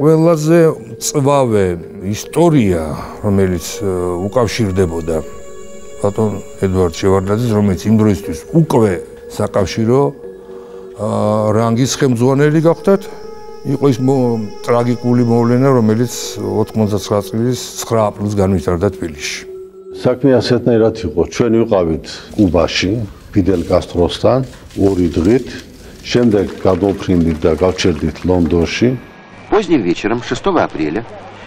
ყველაზე წვავე ისტორია, რომელიც უკავშირდებოდა ბატონ ედვარდ შევარდნაძის, რომელიც იმ დროისთვის უკვე საკავშირო რანგის ხელმძღვანელი გახდათ, იყო ის ტრაგიკული მოვლენა, რომელიც 99 წლის 9 აპრილს განვითარდა თბილისში. საქმე ასეთნაირად იყო, ჩვენ ვიყავით კუბაში, ფიდელ კასტროსთან 2 დღით, შემდეგ გადავფრინდით და გავჩერდით ლონდონში. Поздним вечером 6 апреля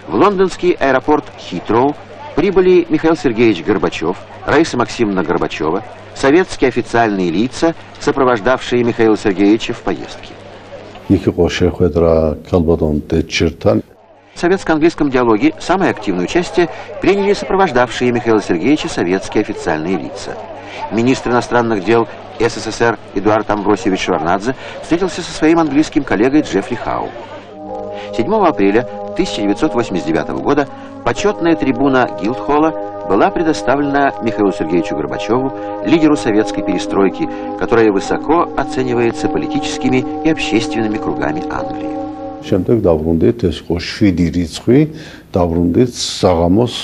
в лондонский аэропорт Хитроу прибыли Михаил Сергеевич Горбачев, Раиса Максимовна Горбачева, советские официальные лица, сопровождавшие Михаила Сергеевича в поездке. В советско-английском диалоге самое активное участие приняли сопровождавшие Михаила Сергеевича советские официальные лица. Министр иностранных дел СССР Эдуард Амвросиевич Шеварднадзе встретился со своим английским коллегой Джеффри Хау. 7 апреля 1989 года почетная трибуна Гилдхолла была предоставлена Михаилу Сергеевичу Горбачеву, лидеру советской перестройки, которая высоко оценивается политическими и общественными кругами Англии. Შემდეგ დავბრუნდით, ეს იყო 7 რიცხვი, დავბრუნდით საღამოს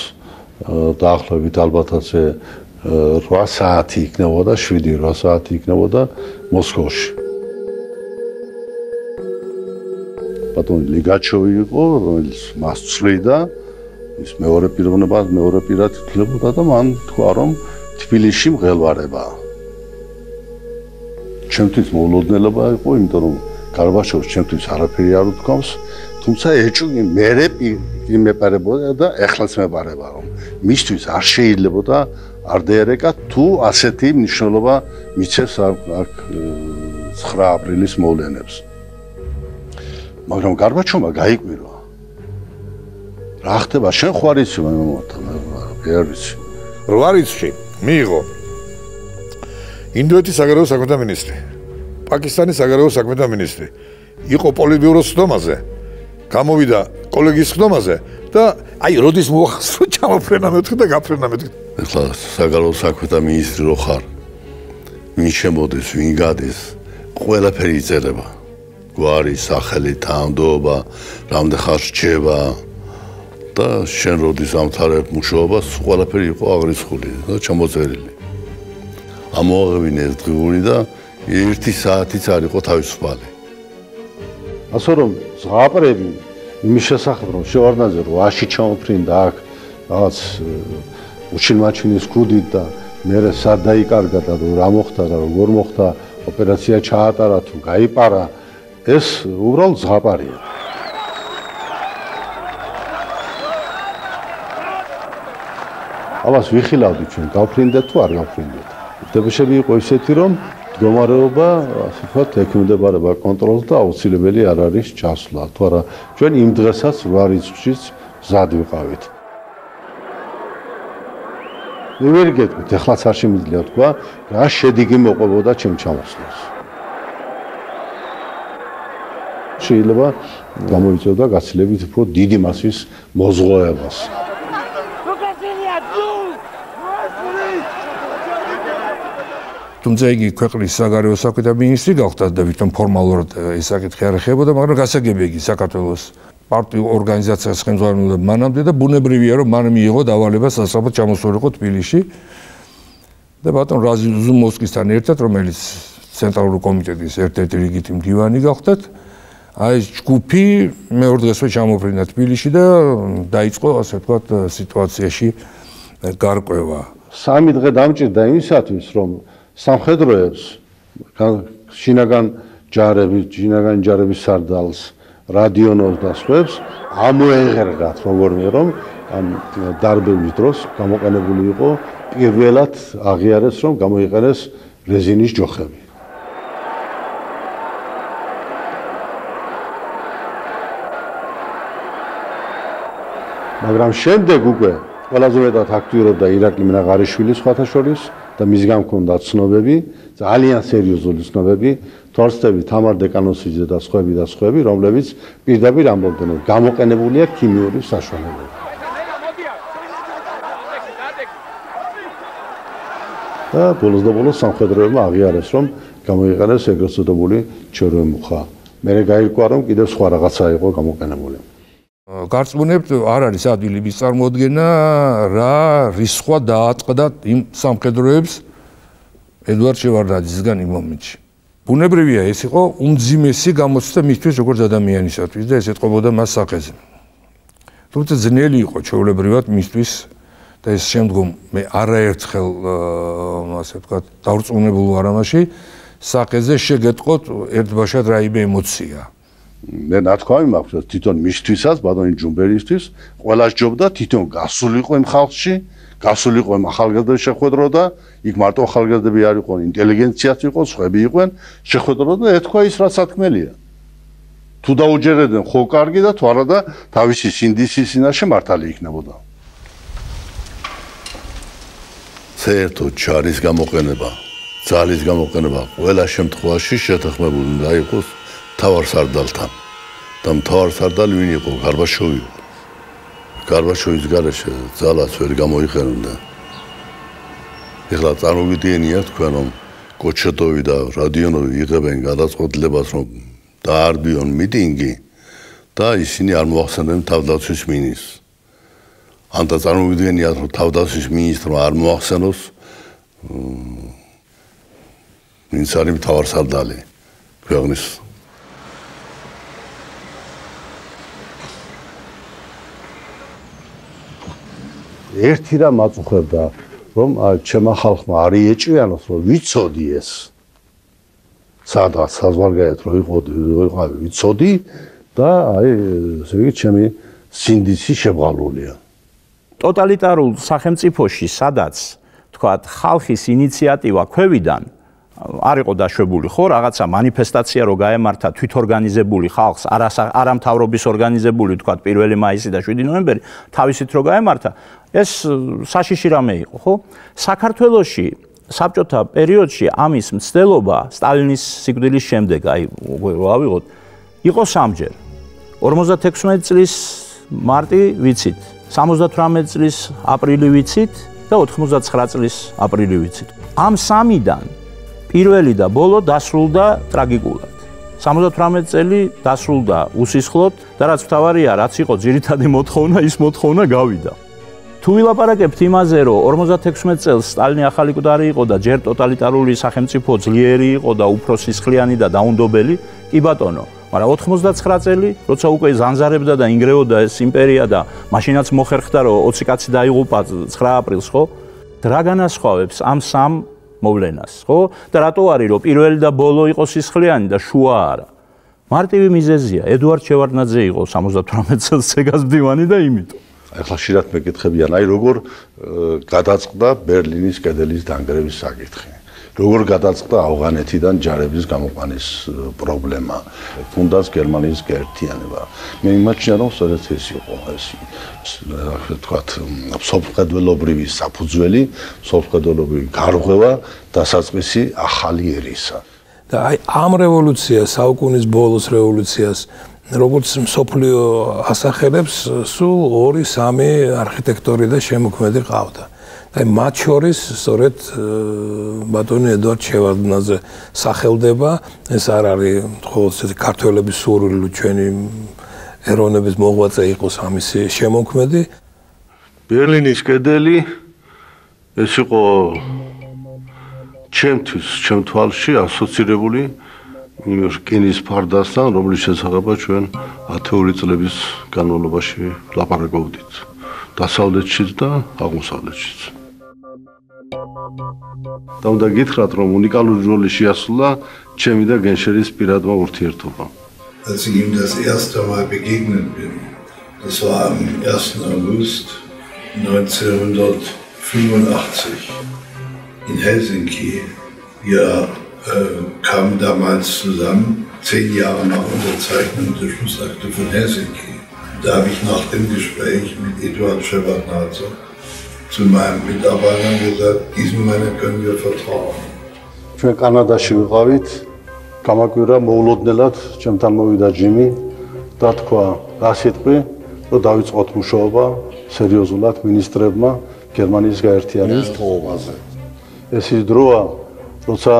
დაახლოებით ალბათაცე 8 საათი იქნებოდა, 7-8 საათი იქნებოდა მოსკოვში. ბატონი ლიგაჩოვი იყო, რომელიც მას ცვლიდა, ის მეორე პიროვნებას მეორე პირად ითვლებოდა და მან თქვა, რომ თბილისში მღელვარებაა. ჩემთვის მოულოდნელობა იყო, იმიტომ რომ გარბაჩოვს ჩემთვის არაფერი არ უთქვამს, თუმცა ეჭვი მერე იმეპარებოდა და ეხლაც მეპარება, რომ მისთვის არ შეიძლებოდა არ დაერეკა თუ ასეთი მნიშვნელობა მიცეს აქ 9 აპრილის მოვლენებს. მაგრამ გარბაჩოვმა გაიკვირვა. რა ხდება, შენ ხო არ იცი, ვერ ვიცი. 8 რიცხვი მიიღო ინდოეთის საგარეო საქმეთა მინისტრი, პაკისტანის საგარეო საქმეთა მინისტრი, იყო პოლიტბიუროს ხდომაზე, გამოვიდა კოლეგის ხდომაზე და აი როდის მოახსრო ჩამოფრენა მეთქი და გაფრენა მეთქი. ეხლა საგარეო საქმეთა მინისტრი რო ხარ, ვინ შემოდის, ვინ გადის, ყველაფერი იწერება. გვარი, სახელი, თანამდებობა, რამდენ ხანს რჩება და შენ როდის ამთავრებ მუშაობას, ყველაფერი იყო აღრიცხული და ჩამოწერილი. ამოაღებინე ეს დღიური და 1 საათიც არ იყო თავისუფალი. ასე რომ ზღაპრები იმის შესახებ რომ შევარდნაძე 8-ში ჩამოფრინდა აქ რაღაც უჩინმაჩინის ქუდით და მერე სად დაიკარგა და რა მოხდა და როგორ მოხდა, ოპერაცია ჩაატარა თუ გაიპარა, ეს უბრალოდ ზღაპარია. ამას ვიხილავდით ჩვენ, გავფრინდეთ თუ არ გავფრინდეთ. დებშები იყო ისეთი რომ მდგომარეობა, ასე ვთქვათ, ექვემდებარება კონტროლს და აუცილებელი არ არის ჩასვლა. თუ არა, ჩვენ იმ დღესაც 8 რიცხვშიც მზად ვიყავით. მე ვერ გეტყვით, ეხლაც არ შემიძლია თქვა, რა შედეგი მოყვებოდა ჩემ ჩამოსვლას. შეიძლება გამოიწვევდა გაცილებით უფრო დიდი მასის მოზღოებას. თუმცა იგი ქვეყნის საგარეო საქმეთა მინისტრი გახდა და ვითომ ფორმალურად ეს საკითხი არ ეხებოდა, მაგრამ გასაგებია იგი საქართველოს პარტიულ ორგანიზაციას ხელმძღვანელობდა მანამდე და ბუნებრივია რომ მან მიიღო დავალება სასწრაფოდ ჩამოსულიყო თბილისში და ბატონ რაზუმოვსკისთან ერთად, რომელიც ცენტრალური კომიტეტის ერთ-ერთი რიგითი მდივანი გახდათ, აი ეს ჯგუფი მეორე დღესვე ჩამოფრინდა თბილისში და დაიწყო, ასე ვთქვათ, სიტუაციაში გარკვევა. 3 დღე დამჭირდა იმისათვის, რომ სამხედროებს შინაგან ჯარების სარდალს, რადიონოს და სხვებს ამოეღერღათ როგორმე რომ ამ დარბების დროს გამოყენებული იყო პირველად აღიარეს რომ გამოიყენეს რეზინის ჯოხები. მაგრამ შემდეგ უკვე ყველაზე მეტად აქტიურობდა ირაკლი მნაღარიშვილი სხვათა შორის და მისგან ჰქონდა ცნობები, ძალიან სერიოზული ცნობები, თორსტები თამარ დეკანოსიძე და სხვები, რომლებიც პირდაპირ ამბობდნენ, რომ გამოყენებულია ქიმიური საშუალებები. და ბოლოს სამხედროებმა აღიარეს, რომ გამოიყენეს ეგრეთ წოდებული ჩერვემუხა. მერე გაირკვა, რომ კიდევ სხვა რაღაცა იყო გამოყენებული. გარწმუნებთ, არ არის ადვილი მის წარმოადგენა, რა რისხვა დაატყდა იმ სამხედროებს ედუარდ შევარდნაძისგან იმ მომენტში. ბუნებრივია ეს იყო უმძიმესი გამოცდა მისთვის როგორც ადამიანისათვის და ეს ეთყობოდა მას სახეზე. თუმცა ძნელი იყო ჩვეულებრივად მისთვის და ეს შემდგომ მე არაერთხელ ასე ვთქვათ დავრწმუნებულ ვარ ამაში სახეზე შეგეტყოთ ერთბაშად რაიმე ემოცია. მე ნათქვამი მაქვს რომ თვითონ მისთვისაც ბატონი ჯუმბერისთვის ყველას ჯობდა თვითონ გასულიყო იმ ხალხში, გასულიყო იმ ახალგაზრდების შეხვედრო და იქ მარტო ახალგაზრდები არ იყვნენ, ინტელიგენციაც იყო, სხვები იყვნენ, შეხვედრო და ეთქვა ის რაც სათქმელია. თუ დაუჯერებდნენ ხო კარგი და თუ არა და თავისი სინდისის წინაშე მართალი იქნებოდა. საერთოდ ჩარის გამოყენება, ძალის გამოყენება ყველა შემთხვევაში შეთანხმებული უნდა იყოს მთავარსარდალთან. და მთავარსარდალი ვინ იყო? გარბაშოვი იყო. გარბაშოვის გარეშე ძალას ვერ გამოიყენებდა. ეხლა წარმოვიდგენიათ თქვენ რომ კოჩეტოვი და რადიონოვი იღებენ გადაწყვეტილებას რომ დაარბიონ მიტინგი და ისინი არ მოახსენებენ თავდაცვის მინისტრს. ან და წარმოვიდგენიათ რომ თავდაცვის მინისტრმა არ მოახსენოს ვინც არის მთავარსარდალი ქვეყნის ერთი რამ აწუხებდა რომ ჩემმა ხალხმა არ იეჭვიანოს რომ ვიცოდი ეს სადღაც საზღვარგარეთ რომ ვიყავი ვიცოდი და აი ესე იგი ჩემი სინდისი შებრალულია ტოტალიტარულ სახელმწიფოში სადაც თქვათ ხალხის ინიციატივა ქვევიდან არ იყო დაშვებული ხო რაღაცა მანიფესტაცია რო გაემართა თვითორგანიზებული ხალხს არამთავრობის ორგანიზებული თქვათ 1 მაისი და 7 ნოემბერი თავისით რო გაემართა ეს საშიში რამე იყო ხო საქართველოში საბჭოთა პერიოდში ამის მცდელობა სტალინის სიკვდილის შემდეგ აი რო ავიღოთ იყო სამჯერ 56 წლის მარტი ვიცით 78 წლის აპრილი ვიცით და 99 წლის აპრილი ვიცით ამ სამიდან პირველი და ბოლო დასრულდა ტრაგიკულად 78 წელი დასრულდა უსისხლოდ და რაც მთავარია რაც იყო ძირითადი მოთხოვნა ის მოთხოვნა გავიდა თუ ვილაპარაკებთ იმაზე რომ 56 წელს სტალინი ახალი კვდარი იყო და ჯერ ტოტალიტარული სახელმწიფო ძლიერი იყო და უფრო სისხლიანი და დაუნდობელი კი ბატონო მაგრამ 99 წელი როცა უკვე ზანზარებდა და ინგრეოდა ეს იმპერია და მაშინაც მოხერხდა რომ 20 კაცი დაიღუპა 9 აპრილს ხო რა განასხვავებს ამ სამ მოვლენას ხო და რატო არის რომ პირველი და ბოლო იყო სისხლიანი და შუა არა მარტივი მიზეზია ედუარდ შევარდნაძე იყო 78 წელს ცეგას მდივანი და იმიტო ახლა ხშირად მეკითხებიან აი როგორ გადაწყდა ბერლინის კედელის დანგრევის საკითხი როგორ გადაწყდა ავღანეთიდან ჯარების გამოყვანის პრობლემა თუნდაც გერმანიის გაერთიანება მე იმაჩნია რომ სწორედ ეს იყო ეს თქვათ სოფლმხედველობრივი საფუძველი სოფლმხედველობრივი გარღვევა დასაწყისი ახალი ერისა და აი ამ რევოლუციას საუკუნის ბოლოს რევოლუციას როგორც მსოფლიო ასახელებს სულ 2-3 არქიტექტორი და შემოქმედი ყავდა და მათ შორის სწორედ ბატონი ედუარდ შევარდნაძე სახელდება ეს არ არის მხოლოდ ქართველების სურვილი ჩვენი ეროვნების მოღვაწე იყოს ამისი შემოქმედი ბერლინის კედელი ეს იყო ჩემთვის ჩემ თვალში ასოცირებული რკინის ფარდასთან რომლის შესახებაც ჩვენ 10 წლების განმავლობაში ლაპარაკობდით დასავლეთშიც და აღმოსავლეთშიც და უნდა გითხრათ რომ უნიკალური როლი შეასრულა ჩემი და გენშერის პირადმა ურთიერთობამ Als ich ihm das erste Mal begegnet bin, das war am 1. August 1985 in Helsinki. Wir kamen damals zusammen, 10 Jahre nach Unterzeichnung der Schlussakte von Helsinki. Da habe ich nach dem Gespräch mit Eduard Shevardnadze zu meinem Mitarbeiter gesagt, diesem Mann können wir vertrauen. ჩვენ კანადაში ვიყავით, გამაკვირა მოულოდნელად ჩემთან მოვიდა ჯიმი და თქვა, რა სიტყვი, რომ დავიწყოთ მუშაობა სერიოზულად მინისტრებმა გერმანიის გაერთიანების თაობაზე. ეს ის დროა, როცა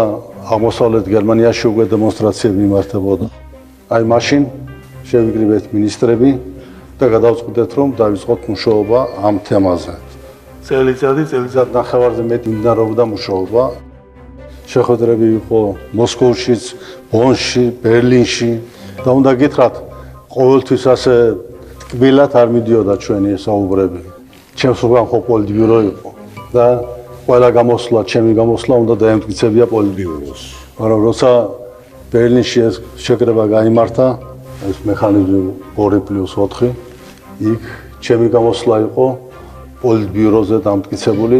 აღმოსავლეთ გერმანიაში უკვე დემონსტრაციები იმართებოდა. აი მაშინ შევიკრიბეთ მინისტრები და გადავწყვიტეთ რომ დავიწყოთ მუშაობა ამ თემაზე. წელიწად ნახევარზე მეტი მიმდინარეობდა მუშაობა. შეხვედრები იყო მოსკოვშიც, ბონში, ბერლინში და უნდა გითხრათ, ყოველთვის ასე ტკბილად არ მიდიოდა ჩვენი საუბრები. ჩემს უგან ხო პოლიტბიურო იყო და ყველა გამოსვლა, ჩემი გამოსვლა უნდა დაემტკიცებია პოლიტბიუროს. მაგრამ როცა ბერლინში ეს შეკრება გაიმართა, ეს მექანიზმი 2+4, იქ ჩემი გამოსვლა იყო პოლიტბიუროზე დამტკიცებული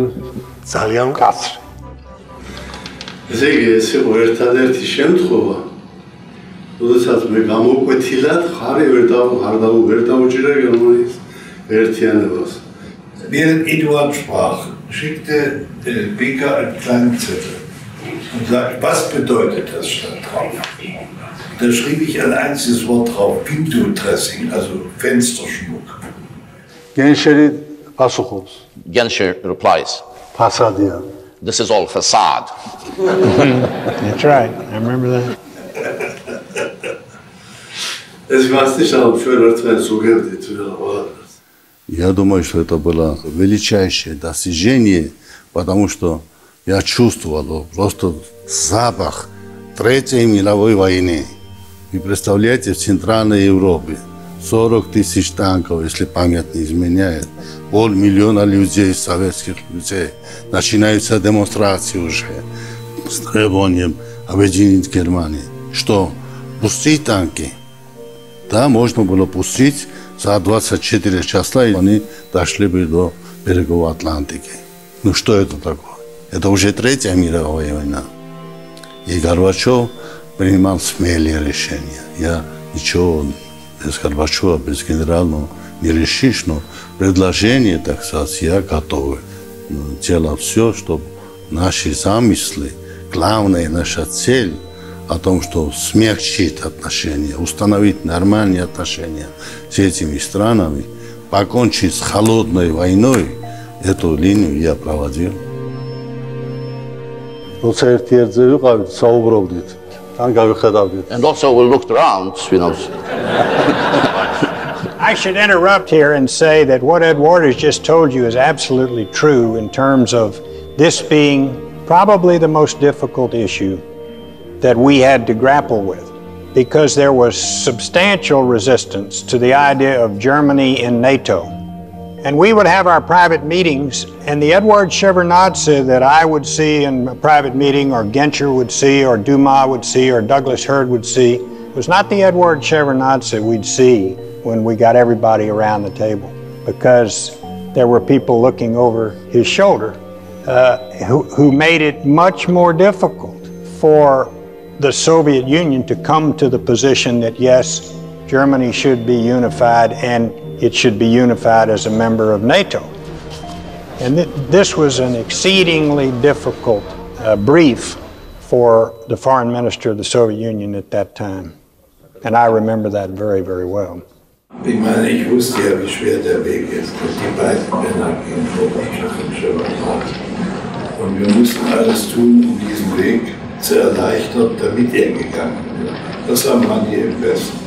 ძალიან მკაცრი. ესე იგი, ეს იყო ერთადერთი შემთხვევა, როდესაც მე გამოკვეთილად ვერ დავუჭირე გერმანიის ერთიანებას. Während Eduard sprach, schickte Becker einen kleinen Zettel und sagte, was bedeutet das stand drauf? Da schrieb ich ein einziges Wort drauf, Window-Dressing, also Fensterschmuck. Genscher passuchos. Genscher replies, Fasadia. This is all facade. That's right, I remember that. Es weiß nicht, ob für so geht, Я думаю, что это было величайшее достижение, потому что я чувствовал просто запах Третьей мировой войны. Вы представляете, в Центральной Европе 40 тысяч танков, если память не изменяет, 500 000 людей, советских людей. Начинаются демонстрации уже с требованием объединить Германию. Что? Пустить танки? Да, можно было пустить. За 24 часа они дошли бы до берегов Атлантики. Ну что это такое? Это уже Третья мировая война. И Горбачев принимал смелые решения. Я ничего без Горбачева, без генерального не решишь, но предложение, так сказать, я готов делать все, чтобы наши замыслы, главная наша цель о том, что смягчить отношения, установить нормальные отношения с этими странами, покончить с холодной войной, эту линию я проводил. And also we looked around, you know. I should interrupt here and say that what Ed Ward has just told you is absolutely true in terms of this being probably the most difficult issue that we had to grapple with, because there was substantial resistance to the idea of Germany in NATO. And we would have our private meetings, and the Eduard Shevardnadze that I would see in a private meeting, or Genscher would see, or Dumas would see, or Douglas Hurd would see, was not the Eduard Shevardnadze we'd see when we got everybody around the table, because there were people looking over his shoulder who made it much more difficult for the Soviet Union to come to the position that, yes, Germany should be unified and it should be unified as a member of NATO. And this was an exceedingly difficult brief for the foreign minister of the Soviet Union at that time. And I remember that very, very well. Ich meine, ich wusste ja, wie schwer der Weg ist. Die beiden Männer gehen Gorbatschow und Shevardnadze. Und wir mussten alles tun, um diesen Weg zu erleichtern, damit er gegangen wird. Das haben manche im Westen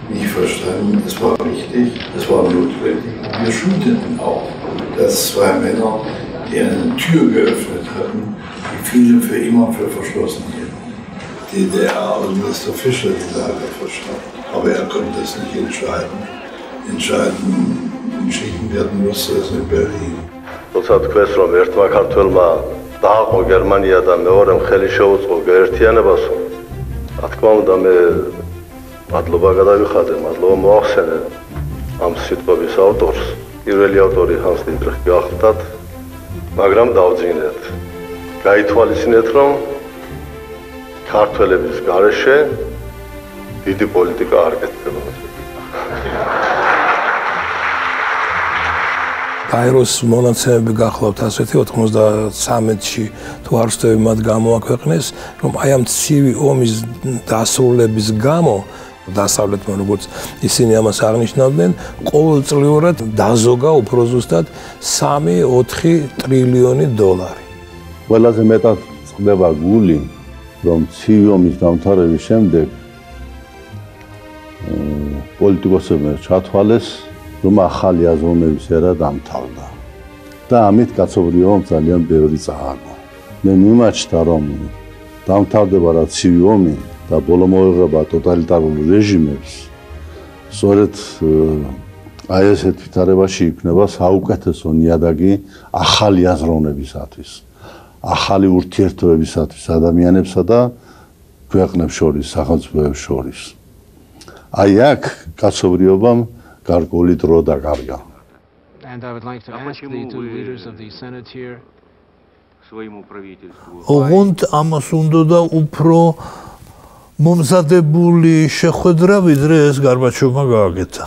nicht verstanden. Es war wichtig, es war notwendig. Wir schulteten auch, dass zwei Männer, die eine Tür geöffnet hatten, die viele für immer für verschlossen hielten. DDR-Minister Fischer die Lage verstanden. Aber er konnte es nicht entscheiden. Entschieden werden musste es in Berlin. როცა თქვეს რომ ერთმა ქართველმა დააყო გერმანია და მეორემ ხელი შეუწყო გაერთიანებას, რა თქმა უნდა მე მადლობა გადავიხადე, მადლობა მოახსენე ამ სიტყვების ავტორს. პირველი ავტორი ჰანს დიტრიხი გახლდათ, მაგრამ დავძინეთ. გაითვალისწინეთ რომ ქართველების გარეშე დიდი პოლიტიკა არ გეცდება. კაიროს მონაცემები გახლავთ ასეთი 93-ში თუ არ ვსწრები მათ გამოაქვეყნეს, რომ აი ამ ცივი ომის დასრულების გამო დასავლეთმა, როგორც ისინი ამას აღნიშნავდნენ, ყოველწლიურად დაზოგა უფრო ზუსტად 3-4 ტრილიონი დოლარი. ყველაზე მეტად წყდება გული, რომ ცივი ომის დამთავრების შემდეგ პოლიტიკოსებმა ჩათვალეს რომ ახალი აზროვნების ერა დამთავრდა. და ამით კაცობრიობამ ძალიან ბევრი წააგო. მე მიმაჩნდა რომ დამთავრდება რა ცივი ომი და ბოლო მოეღება ტოტალიტარული რეჟიმებს. სწორედ აი ესეთ ვითარებაში იქნება საუკეთესო ნიადაგი ახალი აზროვნებისათვის, ახალი ურთიერთობებისათვის ადამიანებსა და ქვეყნებს შორის, სახელმწიფოებს შორის. აი აქ კაცობრიობამ გარკვეული დრო დაკარგა. And I would like to ask the two leaders of the Senate here. ოღონდ ამას უნდა და უფრო მომზადებული შეხვედრა, ვიდრე ეს გარბაჩოვმა გააკეთა.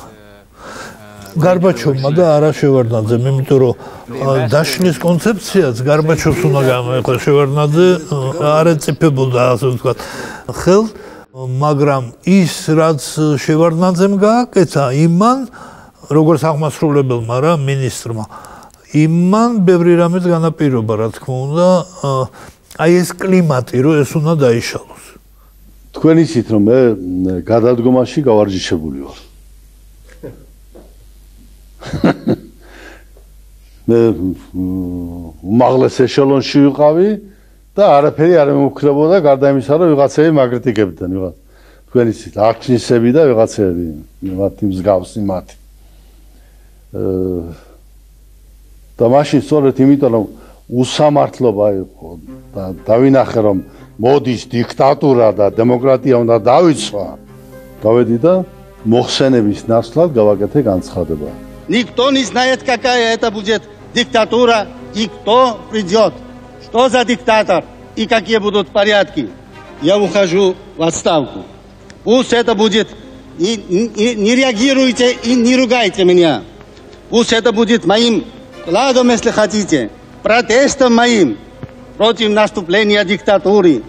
გარბაჩოვმა და არა შევარდნაძემ, იმიტომ რომ დაშლის კონცეფციაც გარბაჩოვს უნდა გამოეხლა, შევარდნაძე არ ეწიფებოდა, ასე ვთქვათ, ხელ, მაგრამ ის რაც შევარდნაძემ გააკეთა, იმან როგორც აღმასრულებელმა რა მინისტრმა, იმან ბევრი რამეს განაპირობა, რა თქმა უნდა, აი ეს კლიმატი, რომ ეს უნდა დაიშალოს. თქვენ იცით, რომ მე გადადგომაში გავარჯიშებული ვარ. მე უმაღლეს ეშელონში ვიყავი და არაფერი არ მემუქრებოდა, გარდა იმისა, რომ ვიღაცები მაგრიტიკებდნენ, ვიღაც. თქვენ იცით, არჩნისები და ვიღაცები, მათი მსგავსი მათი. და მაშინ სწორედ იმიტომ რომ უსამართლობა იყო და დავინახე რომ მოდის დიქტატურა და დემოკრატია უნდა დავიცვა, გავედი და მოხსენების ნაცვლად გავაკეთე განცხადება. Никто не знает, какая это будет диктатура и кто придет. Что за диктатор и какие будут порядки. Я ухожу в отставку. Пусть это будет, и не реагируйте и не ругайте меня. Пусть это будет моим вкладом, если хотите, протестом моим против наступления диктатуры.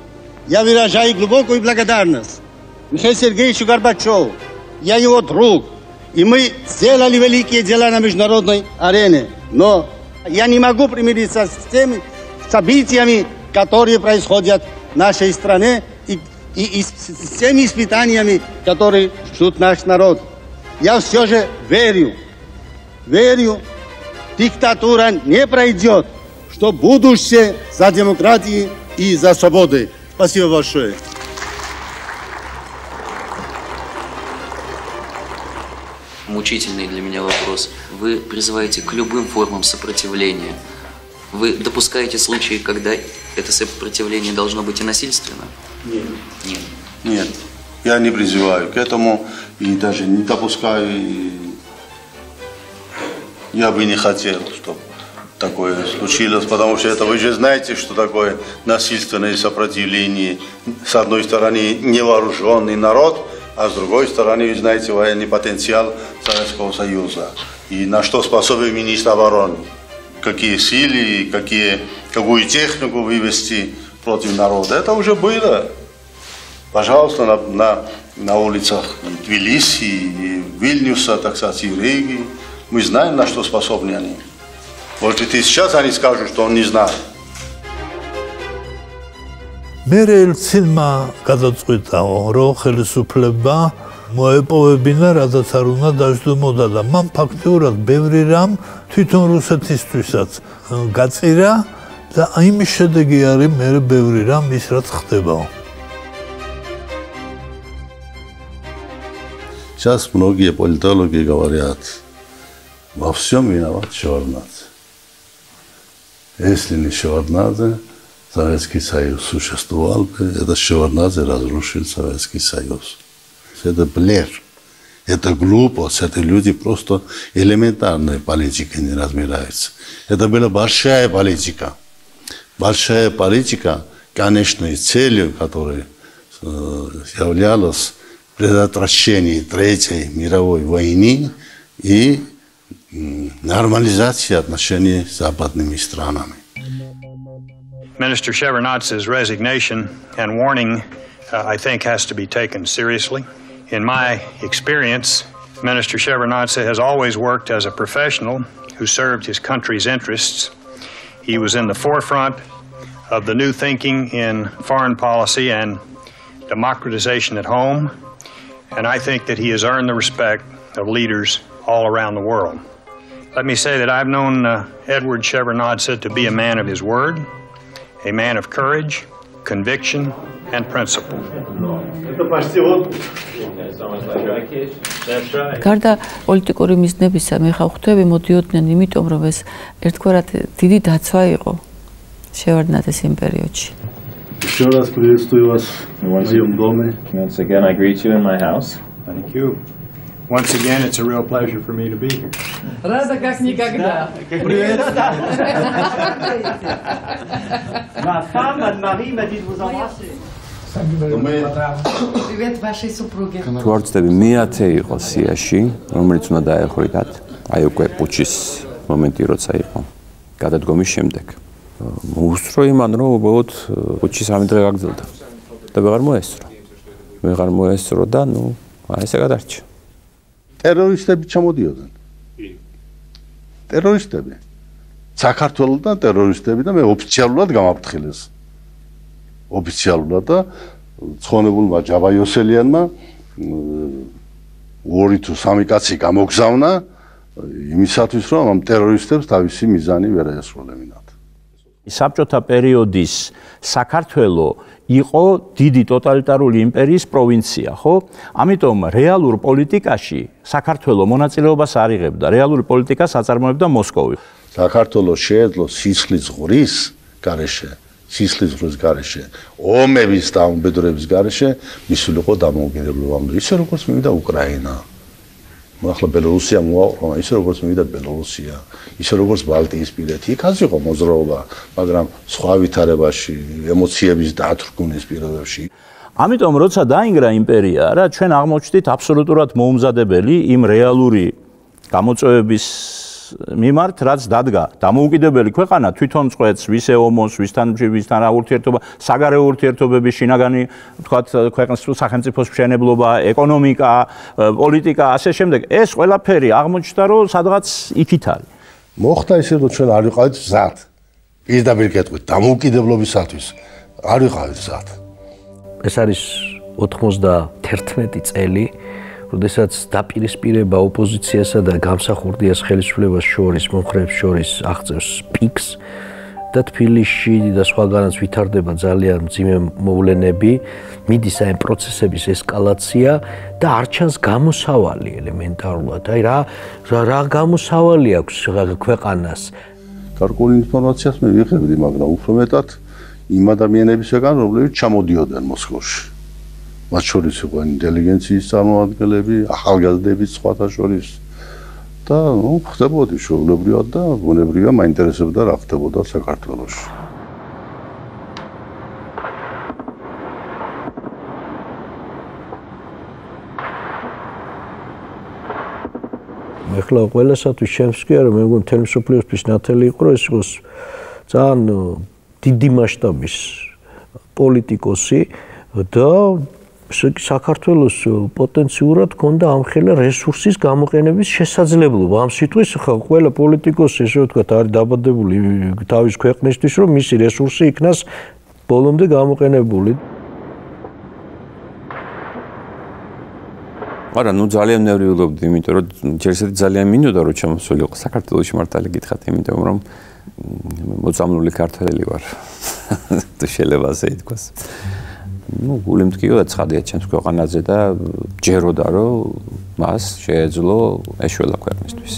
Я выражаю глубокую благодарность Михаилу Сергеевичу Горбачеву. Я его друг. И мы сделали великие дела на международной арене. Но я не могу примириться с теми событиями, которые происходят в нашей стране, и с теми испытаниями, которые ждут наш народ. Я все же верю, диктатура не пройдет, что будущее за демократией и за свободой. Спасибо большое. Мучительный для меня вопрос. Вы призываете к любым формам сопротивления. Вы допускаете случаи, когда это сопротивление должно быть и насильственно? Нет. Нет. Я не призываю к этому и даже не допускаю. Я бы не хотел, чтобы такое случилось, потому что это вы же знаете, что такое насильственное сопротивление. С одной стороны, невооруженный народ, а с другой стороны, вы знаете, военный потенциал Советского Союза. И на что способен министр обороны. Какие силы, какую технику вывести против народа. Это уже было. Пожалуйста, на улицах Тбилиси, и Вильнюса, так сказать, и Риги. Мы знаем, на что способны они. Может, и сейчас они скажут, что он не знает. მერე ელცინმა გადაწყვიტაო, რომ ხელისუფლება მოეპოვებინა, რადგან არ უნდა დაждდომოდა და მან ფაქტიურად ბევრი რამ თვითონ რუსეთისთვისაც გაწირა და იმის შედეგი არის მერე ბევრი რამ ის რაც ხდებაო. Сейчас многие политологи говорят, во всем виноват Шеварднадзе. Если не Шеварднадзе, Советский Союз существовал бы, это Шеварднадзе разрушил Советский Союз. Это блеф, это глупость, это люди просто элементарной политикой не разбираются. Это была большая политика. Большая политика, конечной целью, которой являлась предотвращение Третьей мировой войны и нормализация отношений с западными странами. Minister Shevardnadze's resignation and warning, I think, has to be taken seriously. In my experience, Minister Shevardnadze has always worked as a professional who served his country's interests. He was in the forefront of the new thinking in foreign policy and democratization at home, and I think that he has earned the respect of leaders all around the world. Let me say that I've known Edward Shevardnadze to be a man of his word, a man of courage, conviction, and principle. გარდა პოლიტიკური მიზნებისა, მეხავხთები მოდიოდნენ იმიტომ, რომ ეს ერთგვარად დიდი დაცვა იყო შევარდნაძის იმ პერიოდში. Еще раз приветствую вас в моем доме. Once again, I greet you in my house. Thank you. Once again, it's a real pleasure for me to be here. Рада как никогда. Привет. Ma femme, Anne-Marie, m'a dit de vous embrasser. Привет вашей супруге. Თვარწდები მეათე იყო სიაში, რომელიც უნდა დაეხვრიტათ. აი უკვე პუჩის მომენტი როცა იყო. გადადგომის შემდეგ. მოუსწრო იმან, რომ უბრალოდ პუჩი 3 დღე გაგრძელდა. და ვეღარ მოესწრო და ნუ აი ესე გადარჩა. ტერორისტები ჩამოდიოდნენ. ტერორისტები. საქართველოსთან ტერორისტები და მე ოფიციალურად გამაფრთხილეს. ოფიციალურად და ცხონებულმა ჯაბაიოსელიანმა 2 თუ 3 კაცი გამოგზავნა იმისათვის, რომ ამ ტერორისტებს თავისი მიზანი ვერ აესრულებინათ. საბჭოთა პერიოდის საქართველო იყო დიდი ტოტალიტარული იმპერიის პროვინცია, ხო? ამიტომ რეალურ პოლიტიკაში საქართველო მონაწილეობას არ იღებდა. რეალური პოლიტიკას აწარმოებდა მოსკოვი. საქართველოს შეეძლო სისხლის ღრის გარეშე, ომების და უბედურების გარეშე მისულიყო დამოუკიდებლობამდე, ისე როგორც მივიდა უკრაინა. ახლა ბელორუსია მოაყრონა, ისე როგორც მივიდა ბელორუსია, ისე როგორც ბალტიისპირეთი. იქაც იყო მოძრაობა, მაგრამ სხვა ვითარებაში, ემოციების დათრგუნის პირობებში. ამიტომ როცა დაინგრა იმპერია, რა ჩვენ აღმოჩნდით აბსოლუტურად მოუმზადებელი იმ რეალური გამოწვევების მიმართ, რაც დადგა. დამოუკიდებელი ქვეყანა თვითონ წყვეტს ვისე ომოს, ვისთან რა ურთიერთობა, საგარეო ურთიერთობების შინაგანი, თქვათ, ქვეყნის სახელმწიფოს მშენებლობა, ეკონომიკა, პოლიტიკა, ასე შემდეგ. ეს ყველაფერი აღმოჩნდა, რომ სადღაც იქით არის. მოხდა ისე, რომ ჩვენ არ ვიყავით მზად. პირდაპირ კეთყვით, დამოუკიდებლობისათვის არ ვიყავით მზად. ეს არის 91 წელი, როდესაც დაპირისპირება ოპოზიციასა და გამსახურდიას ხელისუფლებას შორის, მომხრეებს შორის აღწევს პიკს და თბილისში და სხვაგანაც ვითარდება ძალიან მძიმე მოვლენები, მიდის აი პროცესების ესკალაცია და არ ჩანს გამოსავალი ელემენტარულად. აი რა გამოსავალი აქვს ქვეყანას. გარკვეული ინფორმაციას მე ვიღებდი, მაგრამ უფრო მეტად იმ ადამიანებისგან, რომლებიც ჩამოდიოდნენ მოსკოვში. მათ შორის იყო ინტელიგენციის წარმომადგენლები, ახალგაზრდები სხვათა შორის და ხდებოდი შეულებრივად და ბუნებრივია მაინტერესებდა რა ხდებოდა საქართველოში. ეხლა ყველასათვის შემსკია რომ მე მგონი მთელი მსოფლიოსთვის ნათელი იყო ეს იყოს ძალიან დიდი მასშტაბის პოლიტიკოსი და საქართველოს პოტენციურად ჰქონდა ამხელა რესურსის გამოყენების შესაძლებლობა. ამ სიტყვის ხა ყველა პოლიტიკოსი ესე ვთქვათ არის დაბადებული თავის ქვეყნისთვის, რომ მისი რესურსი იქნას ბოლომდე გამოყენებული. არა, ნუ ძალიან ნერვიულობდი, იმიტომ რომ ჯერ ისეთი ძალიან მინდოდა რომ ჩამოსულიყო საქართველოში მართალი გითხრათ, იმიტომ რომ მოწამლული ქართველი ვარ. თუ შეიძლება ასე ითქვას. ნუ გული მткиოდა ცხადია ჩემს ქვეყანაზე და ჯეროდა რომ მას შეეძლო ეშველა ქვეყნისთვის.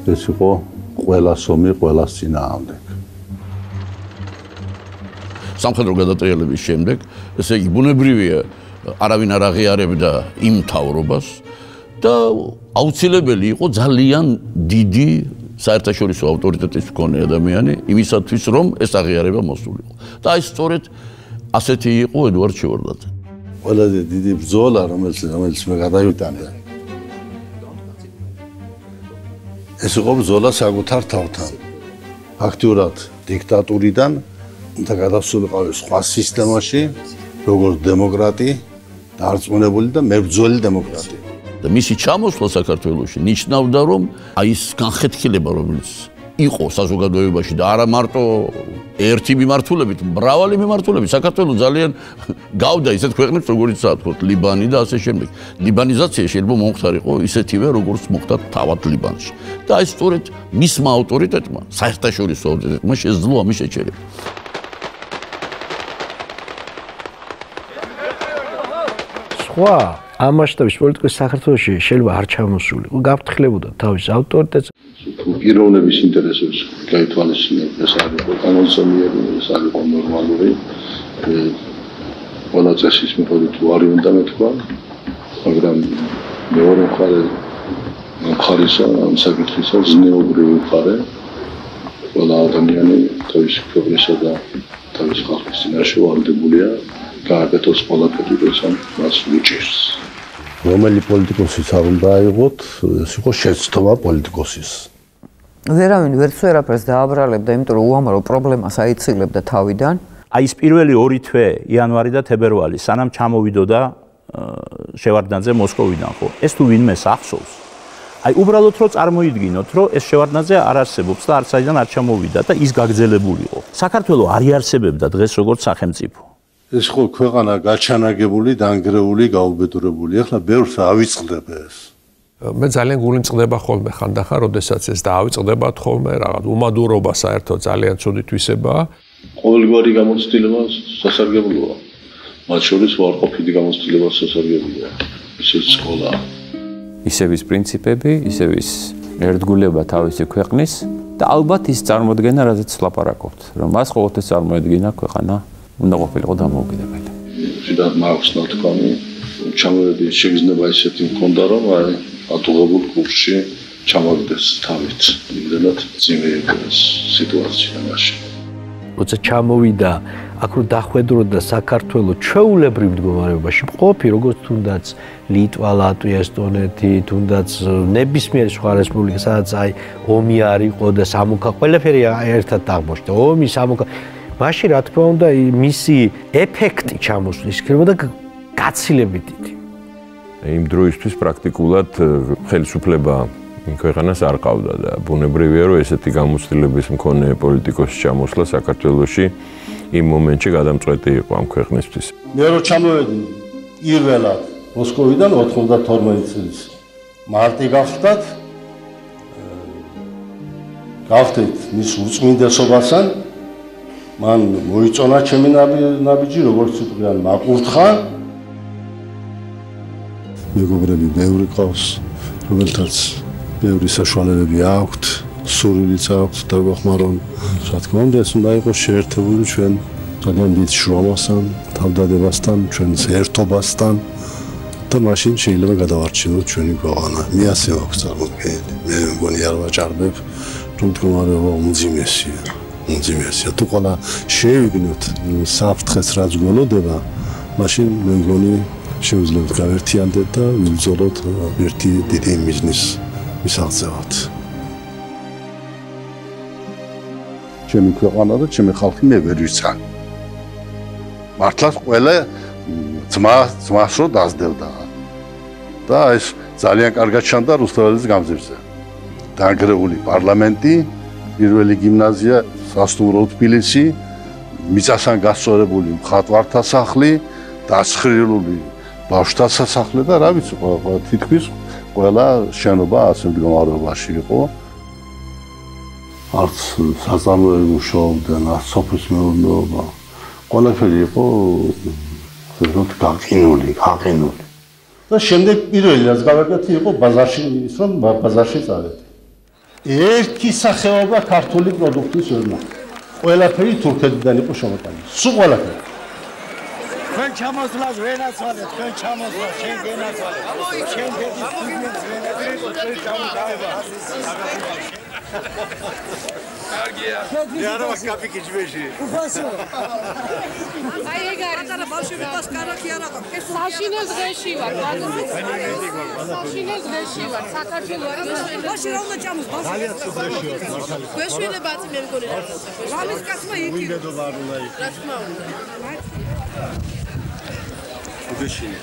ეს იყო ყველა სომი, ყველა წინააღმდეგ. სამხედრო გადატრიალების შემდეგ, ესე იგი ბუნებრივია არავინ არ აღიარებდა იმ მთავრობას და აუცილებელი იყო ძალიან დიდი საერთაშორისო ავტორიტეტის მქონე ადამიანი იმისათვის რომ ეს აღიარება მოსულიყო. და აი სწორედ ასეთი იყო ედუარდ შევარდნაძე. ყველაზე დიდი ბრძოლა რომელიც მე გადავიტანე. ეს იყო ბრძოლა საკუთარ თავთან. ფაქტურად დიქტატურიდან და გადასულიყავი სხვა სისტემაში, როგორც დემოკრატი, დარწმუნებული და მებრძოლი დემოკრატია. და მისი ჩამოსვლა საქართველოში ნიშნავდა რომ აი ეს განხეთქილება რომელიც იყო საზოგადოებაში და არა მარტო ერთი მიმართულებით, მრავალი მიმართულებით. საქართველოს ძალიან გავდა ისეთ ქვეყნებს, როგორიცაა თქო ლიბანი და ასე შემდეგ. ლიბანიზაცია შეიძლება მომხდარიყო ისეთივე, როგორც მოხდა თავად ლიბანში. და ეს სწორედ მისმა ავტორიტეტმა, საერთაშორისო ავტორიტეტმა შეძლო ამის შეჩერება. სხვა ამ მასშტაბის პოლიტიკა საქართველოში შეიძლება არ ჩამოსულიყო, გაფრთხილებოდა თავის ავტორიტეტს. პიროვნების ინტერესებს გაითვალისწინებთ, ეს არ იყო განსაკუთრებული, ეს არ იყო ნორმალური. ყველა წესის მიხედვით უარი უნდა მეთქვა, მაგრამ მეორე მხარისა ამ საკითხისა ზნეობრივი მხარე. ყველა ადამიანი თავის ქვეყნისა და თავის ხალხის წინაშე ვალდებულია გააკეთოს ყველაფერი, როცა მას უჭირს. რომელი პოლიტიკოსიც არ უნდა აიღოთ, ეს იყო შეცდომა პოლიტიკოსის. ვერავინ ვერც ვერაფერს დააბრალებდა, იმიტომ რომ უამრავ პრობლემას აიცილებდა თავიდან. აი ეს პირველი 2 თვე, იანვარი და თებერვალი, სანამ ჩამოვიდოდა შევარდნაძე მოსკოვიდან, ხო? ეს თუ ვინმეს ახსოვს? აი უბრალოდ რომ წარმოიდგინოთ, რომ ეს შევარდნაძე არ არსებობს და არც საიდან არ ჩამოვიდა და ის გაგრძელებულიყო. საქართველოს არ იარსებებდა დღეს როგორც სახელმწიფო. ეს ხო ქვეყანა გაჩანაგებული, დანგრეული, გაუბედურებული. ახლა ბევრს ავიწყდება ეს. მე ძალიან გული მწყდება ხოლმე ხანდახან, როდესაც ეს დაავიწყდებათ ხოლმე, რაღაც უმადურობა საერთოდ ძალიან ცუდი თვისებაა. ყოველგვარი გამოცდილება სასარგებლოა. მათ შორის უარყოფითი გამოცდილება სასარგებლოა. ისე სკოლა. ისევ ის პრინციპები, ისევ ის ერთგულება თავისი ქვეყნის და ალბათ ის წარმოდგენა, რაზეც ვლაპარაკობთ, რომ მას ყოველთვის წარმოედგინა ქვეყანა უნდა ყოფილიყო დამოუკიდებელი. შეიძლება მაქვს ნათქვამი, ჩამოვედი შეგრძნება ისეთი მქონდა, რომ აი ატუღებულ კურსში ჩამოვიდეს თავით. იმდენად ძიმე იყო ეს სიტუაცია მაშინ. როცა ჩამოვიდა, აქ რო დახვედროდა საქართველოს ჩვეულებრივ მდგომარეობაში, ყოფი როგორც თუნდაც ლიტვა, ლატვია, ესტონეთი, თუნდაც ნებისმიერი სხვა რესპუბლიკა, სადაც აი ომი არ იყო და სამოქალაქო ყველაფერი ერთად აღმოჩნდა. ომი, სამოქალაქო მაშინ რა თქმა უნდა მისი ეფექტი ჩამოსulis იქნებოდა გაცილებით დიდი. იმ დროისთვის პრაქტიკულად ხელისუფლება ქვეყანას არ ყავდა და ბუნებრივია რომ ესეთი გამოცდილების მქონე პოლიტიკოსის ჩამოსვლა საქართველოში იმ მომენტში გადამწყვეტი იყო ამ ქვეყნისთვის. მე რო ჩამოვედი პირველად მოსკოვიდან 92 წლის მარტი გახდათ გავხდით მის უწმინდესობასთან მან მოიწონა ჩემი ნაბიჯი როგორც იყვიან მაყურთხა მეგობრები ბევრი ყავს რომელთაც ბევრი საშუალებები აქვთ სურვილიც აქვთ და გვახმარონ რა თქმა უნდა ეს უნდა იყოს შეერთებული ჩვენ ძალიან დიდ შრომასთან თავდადებასთან ჩვენს ერთობასთან და მაშინ შეიძლება გადავარჩინოთ ჩვენი ქვეყანა მე ასე მაქვს წარმოდგენილი მე მგონი არ ვაჭარბებ რომ მდგომარეობა უმძიმესია თუ ყველა შევიგნოთ საფრთხეს რაც გველოდება მაშინ მე მგონი შევძლებთ გავერთიანდეთ და ვიბრძოლოთ ერთი დიდი მიზნის მისაღწევად ჩემი ქვეყანა და ჩემი ხალხი მე ვერ ვიცან მართლაც ყველა ძმას რო დაძდევდა და ეს ძალიან კარგად ჩანდა რუსთაველის გამზირზე დაანგრეული პარლამენტი პირველი გიმნაზია სასტუმრო თბილისი მიწასთან გასწორებული მხატვართა სახლი დასხრილული ბავშვთა სასახლე და რა ვიცი თითქმის ყველა შენობა ასე მდგომარეობაში იყო არც საზარმოები მუშაობდნენ არც სოფლის მეურნეობა ყველაფერი იყო გაყინული და შემდეგ პირველი რაც გავაკეთე იყო ბაზარში ის რომ ბაზარში წავედი ერთი სახეობა ქართული პროდუქტის ვერ ნახე ყველაფერი თურქეთიდან იყო შემოტანილი სულ ყველაფერი ჩვენ ჩამოსვლას ვენაცვალეთ ჩვენ ჩამოსვლა შენ გენაცვალე შენ გედის ფიგმენტს ვენაცვალეთ ჩვენ ჩამოთავება კარგია მე არა ვაკაპიკი ჯვეში უფასო აი ეგ არის და ბავშვები პას კარაქი არა ყავს საშინელ დღეში ვარ საშინელ დღეში ვარ საქართველოს ბავშვი რა უნდა ჩამოს ბავშვი გვეშვიდე ბაცი მე მგონი რამის კაცმა იქ უდედობა არ უნდა იქ რა თქმა უნდა უდეშინე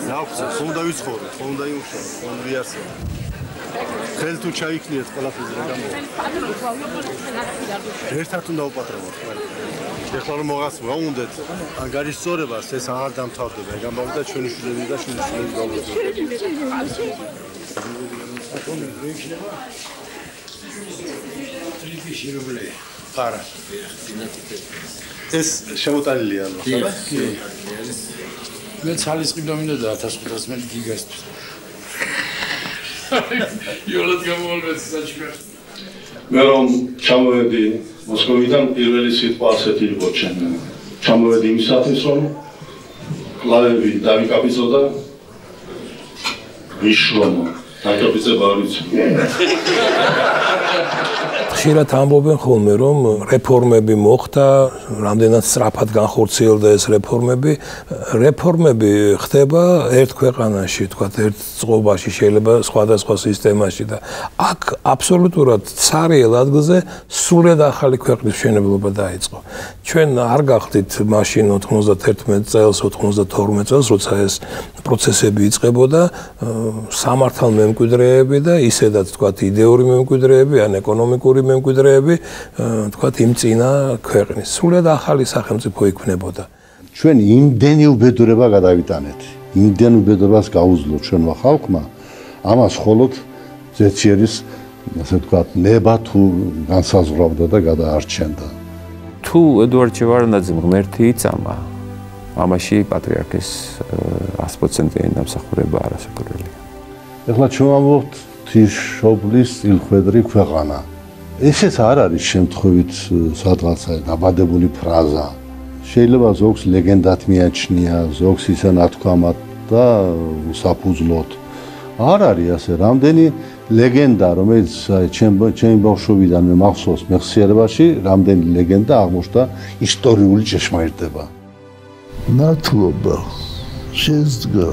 ხომ და ვიცხოვრო, ხომ და იმუშავო, ხომ ვიარსო. ხელ თუ ჩაიქნიეთ ყველაფერზე რა გამო. ერთად უნდა უპატრონოთ ყველა. ეხლა რომ მოგუნდეთ ან გარისწორებას ეს აღარ დამთავრდება, გამოვიდა ჩვენი შვილები და შვილიშვილები გავუძლებთ. არა. ეს შემოტანილია ხო? კი. მე ძალისყიდვა მინდოდა 1500 გიგასთვის. იოლად გამოვალვეთ საჭმე. მე რომ ჩამოვედი მოსკოვიდან პირველი სიტყვა ასეთი იყო ჩემ. ჩამოვედი იმისათვის რომ კლავები დავიკაპიცოდა ვიშლომო. დაკაპიცება არ ვიცი. ხშირად ამბობენ ხოლმე რომ რეფორმები მოხდა, რამდენად სწრაფად განხორციელდა ეს რეფორმები. რეფორმები ხდება ერთ ქვეყანაში, თქვათ ერთ წყობაში, შეიძლება სხვადასხვა სისტემაში და აქ აბსოლუტურად ცარიელ ადგილზე სრულად ახალი ქვეყნის მშენებლობა დაიწყო. ჩვენ არ გახდით მაშინ 91 წელს, 92 წელს, როცა ეს პროცესები იწყებოდა, სამართალ მემკვიდრეები და ისედაც თქვათ იდეური მემკვიდრეები, ან ეკონომიკური მემკვიდრეები, თქვათ იმ წინა ქვეყნის. სრულად ახალი სახელმწიფო იქმნებოდა. ჩვენ იმდენი უბედურება გადავიტანეთ, იმდენ უბედურებას გაუძლოთ ჩვენმა ხალხმა, ამას მხოლოდ ზეციერის, ასე ვთქვათ, ნება თუ განსაზღვრავდა და გადაარჩენდა. თუ ედუარდ შევარდნაძემ ღმერთი იწამა, ამაში პატრიარქის 100%-იანი დამსახურება არასაკურველია. ეხლა ჩვენ ვამბობთ ღვთისმშობლის წილხვედრი ქვეყანა. ესეც არ არის შემთხვევით სადღაცა დაბადებული ფრაზა. შეიძლება ზოგს ლეგენდად მიაჩნია, ზოგს ისე ნათქვამად და საფუძვლოდ. არ არის ასე, რამდენი ლეგენდა, რომელიც ჩემი ბავშვობიდან მე მახსოვს მეხსიერებაში, რამდენი ლეგენდა აღმოჩნდა ისტორიული ჭეშმარიტება. ნათლობა შეძგა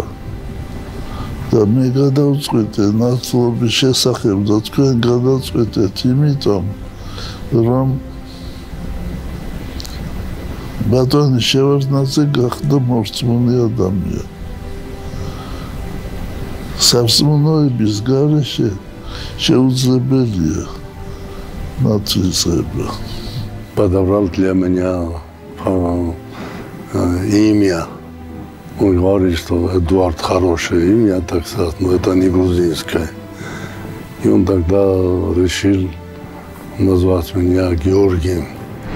და მე გადავწყვეტე ნათლობის შესახებ და თქვენ გადავწყვეტეთ იმიტომ რომ ბატონი შევარდნაძე გახდა მორწმუნე ადამიანი. სარწმუნოების გარეშე შეუძლებელია ნათლისღება. Подобрал для меня имя. Он говорит, что Эдуард хорошее имя, так сказать, но это не грузинское. И он тогда решил назвать меня Георгием.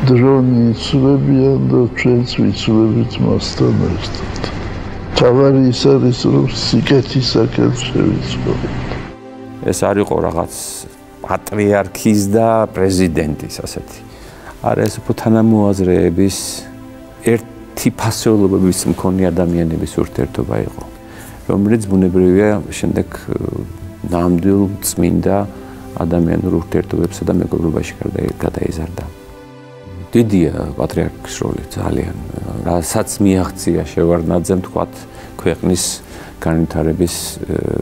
დრონი იცვლებიან და ჩვენც ვიცვლებით მასთან ერთად. თავარი ის არის, რომ სიკეთისაკენ შევიცვლებით. ეს არ იყო რაღაც პატრიარქის და პრეზიდენტის ასეთი. არა, ეს უფრო თანამოაზრეების ერთი ფასეულობების მქონე ადამიანების ურთიერთობა იყო, რომელიც ბუნებრივია შემდეგ ნამდვილ წმინდა ადამიანურ ურთიერთობებსა და მეგობრობაში გადაიზარდა. დიდია პატრიარქის როლი ძალიან, რასაც მიაღწია შევარდნაძემ თქვათ ქვეყნის განვითარების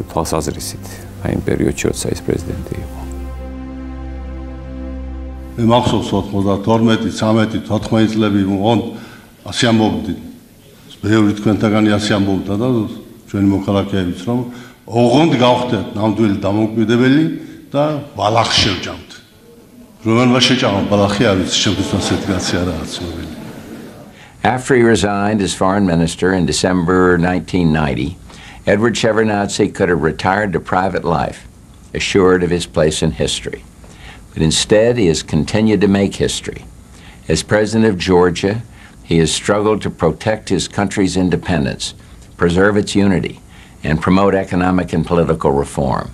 თვალსაზრისით, აი იმ პერიოდში, როცა ის პრეზიდენტი იყო. მე მახსოვს 92, 13, 14 წლები მოგონ ასე ამბობდი. ბევრი თქვენთაგანი ასე ამბობდა და ჩვენი მოქალაქეებიც რომ ოღონდ გავხდეთ ნამდვილი დამოუკიდებელი და ბალახს შევჭამთ. After he resigned as foreign minister in December 1990, Edward Shevardnadze could have retired to private life, assured of his place in history. But instead, he has continued to make history. As president of Georgia, he has struggled to protect his country's independence, preserve its unity, and promote economic and political reform.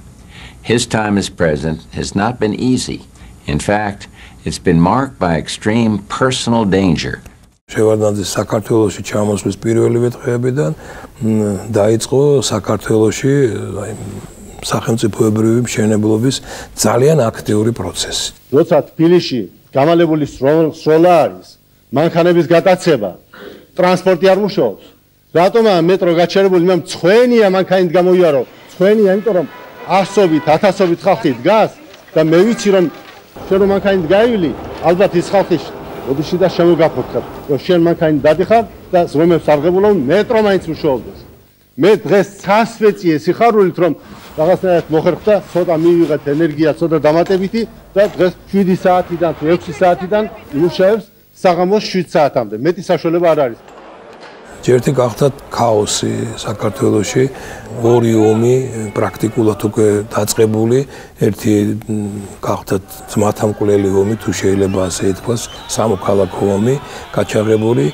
His time as president has not been easy. In fact, it's been marked by extreme personal danger. შევარდნაძე საქართველოში ჩამოსვლის პირველივე დღეებიდან დაიწყო საქართველოში სახელმწიფოებრივი მშენებლობის ძალიან აქტიური პროცესი. როცა თბილისში გამალებული სროლა არის, მანქანების გატაცება, ტრანსპორტი არ მუშაობს. რატომაა მეტრო გაჩერებული? მე მწვენია მანქანით გამოიარო. მწვენია, იმიტომ რომ ასობით, ათასობით ხალხი დგას და მე ვიცი რომ შენ რომ მანქანით გაივილი, ალბათ ის ხალხი ოდიში და შემოგაფოთქებ, რომ შენ მანქანით დადიხარ და ზრომებს არღებულობ მეტრო მაინც მუშაობდეს. მე დღეს ცას ვეწიე სიხარულით რომ რაღაცნაირად მოხერხდა, ცოტა მივიღეთ ენერგია, ცოტა დამატებითი და დღეს 7 საათიდან თუ 6 საათიდან იმუშავებს საღამოს 7 საათამდე. მეტი საშუალება არ არის. ერთი გახდათ ქაოსი საქართველოში, ორი ომი პრაქტიკულად უკვე დაწყებული, ერთი გახდათ ძმათამკვლელი ომი, თუ შეიძლება ასე ითქვას, სამოქალაქო ომი გაჩაღებული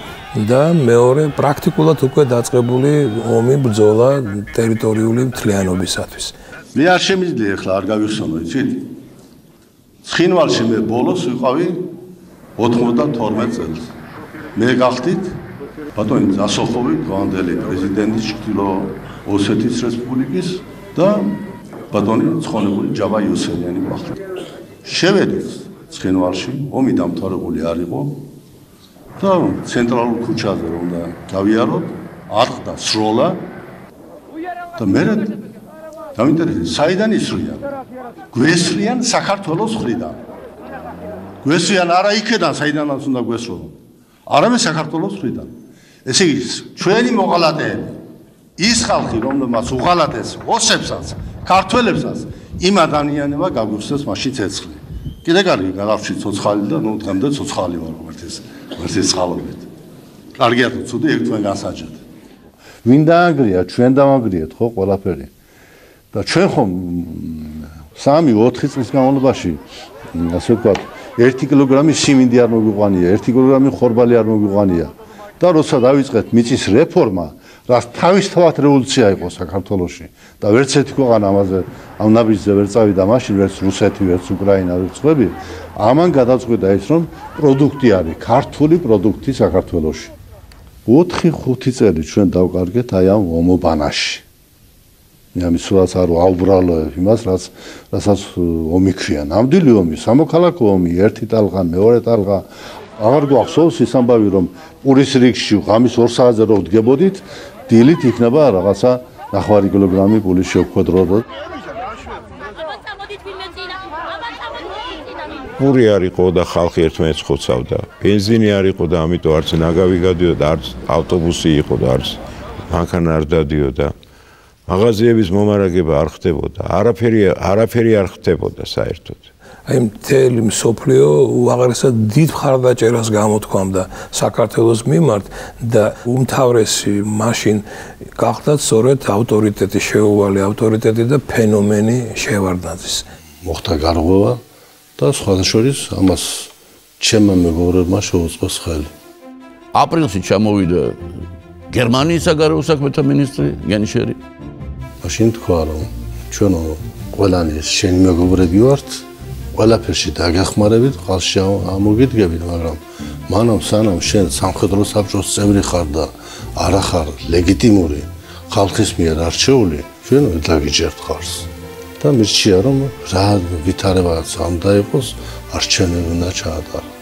და მეორე პრაქტიკულად უკვე დაწყებული ომი ბრძოლა ტერიტორიული მთლიანობისათვის. მე არ შემიძლია ახლა არ გავიხსენო, იცით? ცხინვალში მე ბოლოს ვიყავი 92 წელს. მე გახდით ბატონი ზასოხოვი, გვანდელი პრეზიდენტის ჩრდილო ოსეთის რესპუბლიკის და ბატონი ცხონებული ჯავა იოსელიანი გახდით. შევედით ცხინვალში, ომი დამთავრებული არ იყო და ცენტრალურ ქუჩაზე რომ გავიაროთ, აწყდა სროლა და მე დავინტერესდი, საიდან ისრიან? გვესრიან საქართველოს მხრიდან. გვესრიან არა იქიდან, საიდანაც უნდა გვესრონ. არამედ საქართველოს მხრიდან. ესე იგი, ჩვენი მოღალატეები, ის ხალხი, რომელმაც უღალატეს ოსებსაც, ქართველებსაც, იმ ადამიანებმა გაგვიხსნეს მაშინ ცეცხლი. კიდე კარგი გადავში ცოცხალი და ნუ დღემდე ცოცხალი ვარ, ვერცის ხალხით. კარგია თუ ცუდი, ეგ თქვენ გასაჯეთ. ვინ დაანგრია, ჩვენ დავანგრიეთ ხო ყველაფერი. და ჩვენ ხომ 3-4 წლის განმავლობაში, ასე ვთქვათ, 1 კილოგრამი სიმინდი არ მოგვიყვანია, 1 კილოგრამი ხორბალი არ მოგვიყვანია. და როცა დავიწყეთ მიწის რეფორმა, რაც თავისთავად რევოლუცია იყო საქართველოში და ვერც ერთი ქვეყანა ამაზე ამ ნაბიჯზე ვერ წავიდა მაშინ, ვერც რუსეთი, ვერც უკრაინა, ვერც სხვები, ამან გადაწყვიტა ის, რომ პროდუქტი არის, ქართული პროდუქტი საქართველოში. 4-5 წელი ჩვენ დავკარგეთ აი ამ ომობანაში. მე ამის სულაც არ აუბრალოებ იმას, რასაც ომი ქვია. ნამდვილი ომი, სამოქალაქო ომი, ერთი ტალღა, მეორე ტალღა. აღარ გვახსოვს ის ამბავი, რომ პურის რიგში ღამის 2 საათზე რო ვდგებოდით, დილით იქნება რაღაცა 9 კილოგრამი პული შევხვედროდოთ. პური არ იყო და ხალხი ერთმანეთს ხოცავდა. ბენზინი არ იყო და ამიტომ არც ნაგავი გადიოდა, არც ავტობუსი იყო და არც მანქანა არ დადიოდა. მაღაზიების მომარაგება არ ხდებოდა, არაფერი არ ხდებოდა საერთოდ. აი მთელი მსოფლიო უაღრესად დიდ მხარდაჭერას გამოთქვამდა საქართველოს მიმართ და უმთავრესი მაშინ გახდათ სწორედ ავტორიტეტი, შეუვალი ავტორიტეტი და ფენომენი შევარდნაძის. მოხდა გარღვევა და სხვათა შორის ამას ჩემმა მეგობრებმა შეუწყოს ხელი. აპრილში ჩამოვიდა გერმანიის საგარეო საქმეთა მინისტრი გენშერი. მაშინ თქვა რომ ჩვენო ყველანი შენი მეგობრები ვართ, ყველაფერში დაგეხმარებით, ხალხში ამოგიდგებით, მაგრამ მანამ სანამ შენ სამხედრო საბჭოს წევრი ხარ და არა ხარ ლეგიტიმური ხალხის მიერ არჩეული, ჩვენ ვერ დაგიჯერთ ხარს. და მირჩია რომ რა ვითარებაც უნდა იყოს, არჩევნები უნდა ჩაატაროთ.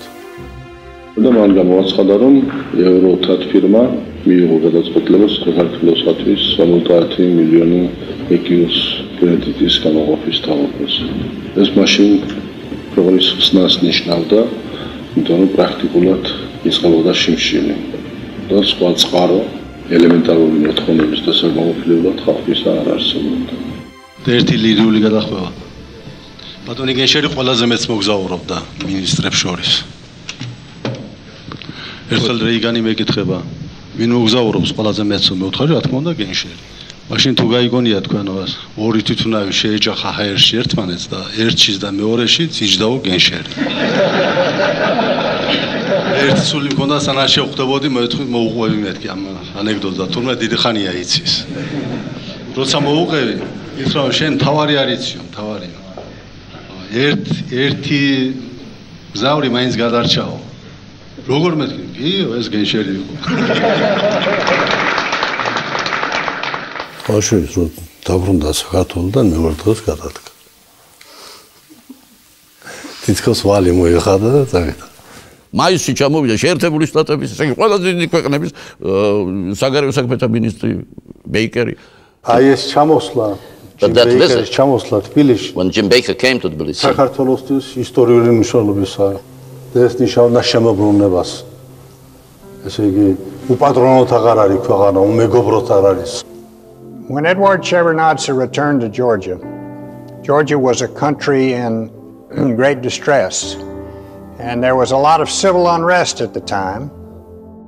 და მან გამოაცხადა რომ ევროთად ფირმა მიიღო გადაწყვეტილებას საქართველოსთვის 50 მილიონი ეკიოს კრედიტის გამოყოფის თავობას. ეს მაშინ პროგრესის ხსნას ნიშნავდა, იმიტომ რომ პრაქტიკულად იწყებოდა შიმშილი და სხვა წყარო ელემენტარული მოთხოვნების დასამოფლებლად ხალხის არ არსებობდა. ერთი ლირიული გადახვევა. ბატონი გენშერი ყველაზე მეც მოგზაურობდა მინისტრებს შორის. ერთხელ რეიგანი მეკითხება, ვინ მოგზაურობს ყველაზე მეც მეუთხარი, რა თქმა უნდა გენშერი. მაშინ თუ გაიგონია თქვენობას, ორი თვითუნავი შეეჯახა ჰაერში ერთმანეთს და ერთშიც და მეორეში ძიჯდაო გენშერი. ერთ სული მქონდა სანამ შევხვდებოდი, მოუყვევი მეთქი ამ ანეკდოტა, თუმცა დიდი ხანია იცის. როცა მოუყვევი, ითხრა შენ თავარი არ იციო, თავარია. ერთი გზავრი მაინც გადარჩაო. როგორ მეთქი? გიო, ეს გენშერი იყო. ხოშის რო დაბრუნდა საქართველოდან მეორე დღეს გადადგა. თითქოს ვალი მოიხადა და წავიდა. მაისში ჩამოვიდა შეერთებული შტატების, ესე იგი ყველაზე დიდი ქვეყნების საგარეო საქმეთა მინისტრი ბეიკერი. აი ეს ჩამოსვლა ჩამოსვლა თბილისში. When Jim Baker came to Tbilisi. საქართველოსთვის ისტორიული მნიშვნელობისაა. ეს ნიშნავდა შემოbrunებას. ესე იგი უპატრონოთ აღარ არის ქვეყანა, უმეგობროთ არ არის. When Edward Shevardnadze returned to Georgia, Georgia was a country in great distress, and there was a lot of civil unrest at the time.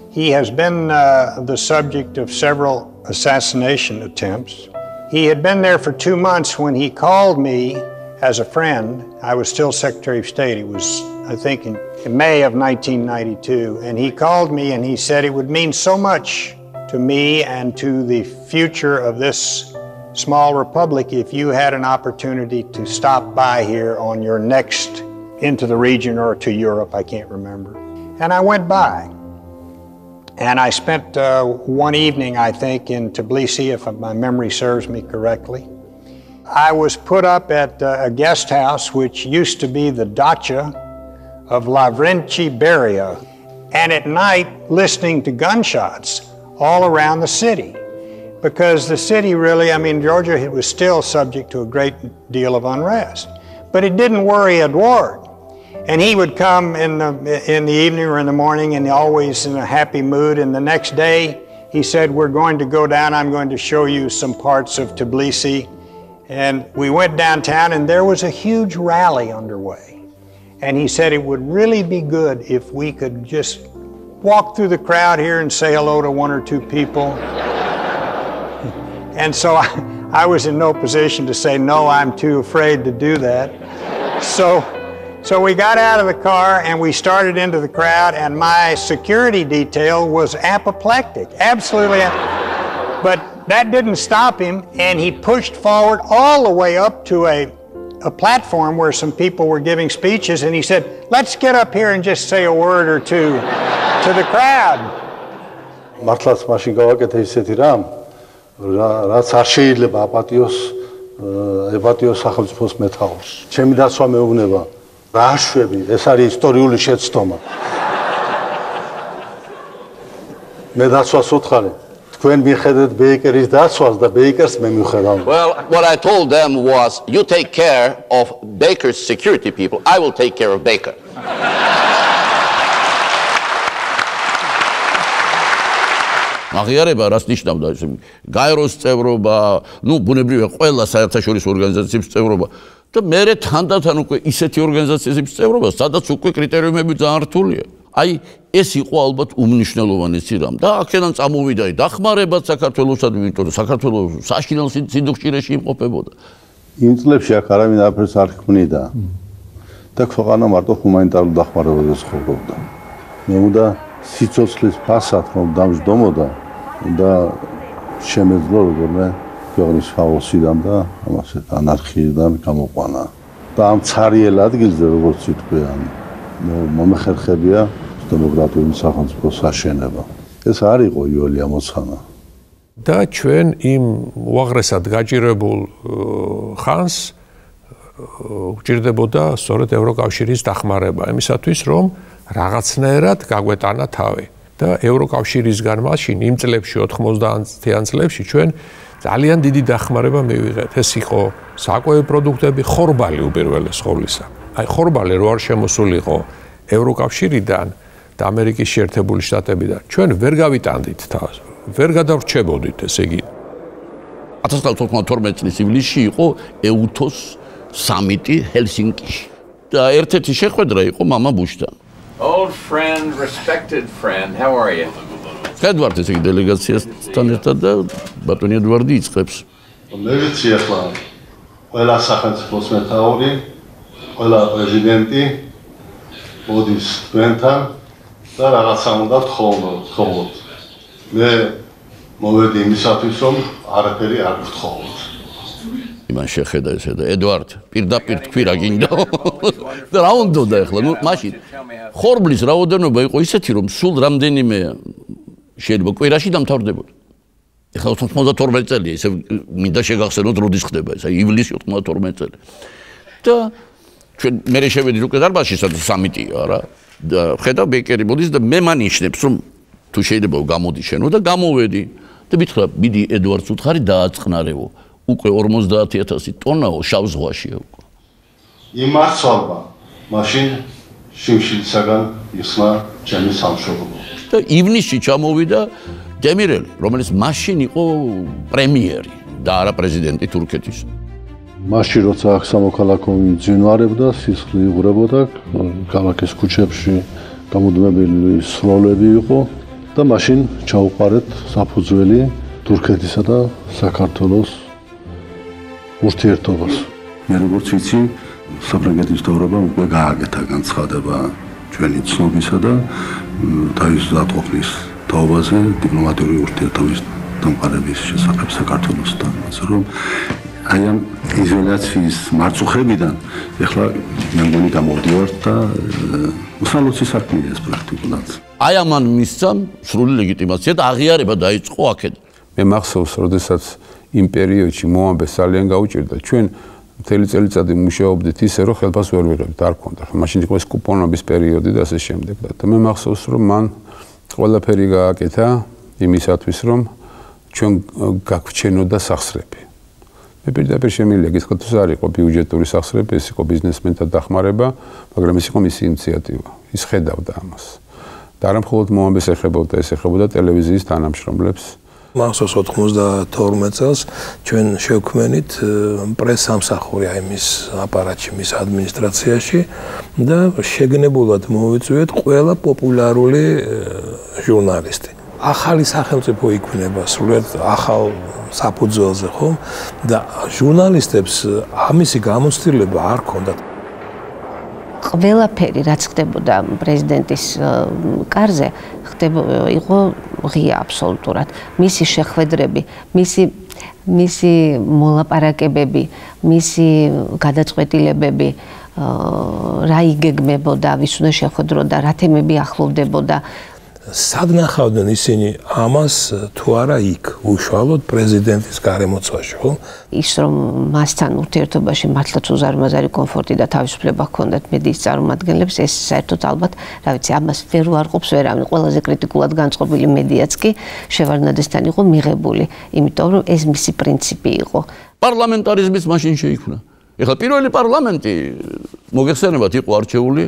He has been the subject of several assassination attempts. He had been there for 2 months when he called me as a friend. I was still Secretary of State. It was, I think, in May of 1992. And he called me and he said it would mean so much to me and to the future of this small republic if you had an opportunity to stop by here on your next into the region or to Europe, I can't remember. And I went by. And I spent one evening, I think, in Tbilisi, if my memory serves me correctly. I was put up at a guest house which used to be the dacha of Lavrentiy Beria, and at night listening to gunshots all around the city. Because the city really, Georgia was still subject to a great deal of unrest. But it didn't worry Edward. And he would come in the evening or in the morning and always in a happy mood. And the next day he said, we're going to go down, I'm going to show you some parts of Tbilisi. And we went downtown and there was a huge rally underway. And he said it would really be good if we could just walk through the crowd here and say hello to 1 or 2 people. And so I was in no position to say, no, I'm too afraid to do that. So we got out of the car and we started into the crowd, and my security detail was apoplectic, absolutely. But that didn't stop him, and he pushed forward all the way up to a platform where some people were giving speeches, and he said, let's get up here and just say a word or two to the crowd. მართლაც მაშინ გავაკეთე ისეთი რამ, რაც არ შეიძლება აპატიოს სახელმწიფოს მეთაურს. ჩემი დაცვა მეუბნება, რა შვები, ეს არის ისტორიული შეცდომა. მე დაცვას უთხარი, თქვენ მიხედეთ ბეიკერის დაცვას და ბეიკერს მე მივხედავ. Well, what I told them was, you take care of Baker's security people, I will take care of Baker. აღიარება რას ნიშნავდა ეს გაეროს წევრობა, ბუნებრივია ყველა საერთაშორისო ორგანიზაციის წევრობა და მე თანდათან უკვე ისეთი ორგანიზაციების წევრობა, სადაც უკვე კრიტერიუმები ძალიან რთულია. აი ეს იყო ალბათ უმნიშვნელოვანესი რამ და აქედან წამოვიდა დახმარებაც საქართველოსად, იმიტომ რომ საქართველოს საშინელ სიდუხჭირეში იმყოფებოდა. იმ წლებში აქ არავინ არაფერს არ ქმნიდა და ქვეყანა მარტო ჰუმანიტარულ დახმარებაზე ცხოვრობდა. მე უნდა სიცოცხლის ფასად რომ დამждომოდა და შემეძლო როგორმე ქვეყნის ხაოსიდან და ამასეთ ანარქიიდან გამოყვანა. და ამ ცარიელ ადგილზე როგორც ითქვიან, მომეხერხებია დემოკრატიული სახელმწიფოს აშენება. ეს არ იყო იოლია მოცხანა. და ჩვენ იმ უაღრესად გაჭირებულ ხანს გვჭირდებოდა სწორედ ევროკავშირის დახმარება იმისათვის, რომ რაღაცნაირად გაგვეტანა თავი. და ევროკავშირისგან მაშინ იმ წლებში 90-იან წლებში ჩვენ ძალიან დიდი დახმარება მივიღეთ. ეს იყო საკვები პროდუქტები, ხორბალი უპირველეს ყოვლისა. აი ხორბალი რო არ შემოსულიყო ევროკავშირიდან და ამერიკის შეერთებული შტატებიდან, ჩვენ ვერ გავიტანდით თავს, ვერ გადავრჩებოდით, ესე იგი. 1992 წლის ივლისში იყო ეუთოს სამიტი ჰელსინკიში. და ერთ-ერთი შეხვედრა იყო მამა ბუშთან. Old friend, respected friend, how are you? Edward is a delegațiasთან ერთად და ბატონი ედვარდი იწყებს. მე ვიცი ახლა ყველა სახელმწიფოს მეთაური, ყველა პრეზიდენტი მოდის თქვენთან და რაღაცა უნდა გთხოვოთ. მე მოვედი იმისათვის, რომ არაფერი არ გთხოვოთ. იმან შეხედა ესე და ედვარდ პირდაპირ თქვი რა გინდა და რა უნდა ახლა მაშინ ხორბლის რაოდენობა იყო ისეთი რომ სულ რამდენიმე შეიძლება კვირაში დამთავრდებოდა. ეხლა 92 წელია, ესე მინდა შეგახსენოთ როდის ხდება ეს, ივლისი 92 წელი. და ჩვენ მე შევედი უკვე დარბაზში, სადაც სამიტია რა. და ხედავ ბეკერი მოდის და მე მანიშნებს რომ თუ შეიძლება გამოდი შენო და გამოვედი და მითხრა, მიდი ედვარდს უთხარი დააწყნარეო. უკვე 50000 ტონაო შავ ზღვაშია უკვე. იმასწორება მაშინ შიმშილისაგან იხსნა ჩემი სამშობლო. და ივნისში ჩამოვიდა დემირელი, რომელიც მაშინ იყო პრემიერი და არა პრეზიდენტი თურქეთის. მაშინ როცა აქ სამოქალაქო მძინვარებდა, სისხლი იღვრებოდა, ქალაქის ქუჩებში გამუდმებელი სროლები იყო და მაშინ ჩაუყარეთ საფუძველი თურქეთისა და საქართველოს ურთიერთობას. მე როგორც ვიცი, საფრანგეთის მთავრობამ უკვე გააკეთა განცხადება ჩვენი ცნობისა და თავისუფლების თაობაზე დიპლომატიური ურთიერთობის დამყარების შესახებ საქართველოსთან, რომ აი ამ იზოლაციის მარწუხებიდან ეხლა მე მგონი გამოვდივართ და უსალოცი საქმეა ეს პრაქტიკულად. აი ამან მისცა სრული ლეგიტიმაცია და აღიარება დაიწყო აქედან. მე მახსოვს, როდესაც იმ პერიოდში მოამბეს ძალიან გაუჭირდა, ჩვენ მთელი წელიწადი მუშაობდით ისე, რომ ხელფას ვერ ვიღებთ, არ გქონდა. მაშინ იყო ეს კუპონობის პერიოდი და ასე შემდეგ. და მე მახსოვს, რომ მან ყველაფერი გააკეთა იმისათვის, რომ ჩვენ გაგვჩენოდა სახსრები. მე პირდაპირ შემიძლია გითხრათ, ეს არ იყო ბიუჯეტური სახსრები, ეს იყო ბიზნესმენთა დახმარება, მაგრამ ეს იყო მისი ინიციატივა. ის ხედავდა ამას. და არა მხოლოდ მოამბეს ეხებოდა, ეს ეხებოდა ტელევიზიის თანამშრომლებს. მახსოვს 92 წელს ჩვენ შევქმნით პრეს-სამსახური აი მის აპარატში, მის ადმინისტრაციაში და შეგნებულად მოვიწვიეთ ყველა პოპულარული ჟურნალისტი. ახალი სახელმწიფო იქმნება სრულიად ახალ საფუძველზე, ხო? და ჟურნალისტებს ამისი გამოცდილება არ ჰქონდათ. ყველაფერი რაც ხდებოდა პრეზიდენტის კარზე იყო ღია აბსოლუტურად. მისი შეხვედრები, მისი მოლაპარაკებები, მისი გადაწყვეტილებები, რა იგეგმებოდა, ვის უნდა შეხვედროდა, რა თემები ახლოვდებოდა. სად ნახავდნენ ისინი ამას თუ არა იქ, უშუალოდ პრეზიდენტის გარემოცვაში, ხო? ის რომ მასთან ურთიერთობაში მართლაც უზარმაზარი კომფორტი და თავისუფლება ჰქონდათ მედიის წარმომადგენლებს, ეს საერთოდ ალბათ, რა ვიცი, ამას ვერ უარყოფს ვერავინ. ყველაზე კრიტიკულად განწყობილი მედიაც კი შევარდნაძესთან იყო მიღებული, იმიტომ რომ ეს მისი პრინციპი იყო. პარლამენტარიზმის მაშინ შეიქმნა. ეხლა პირველი პარლამენტი მოგეხსენებათ იყო არჩეული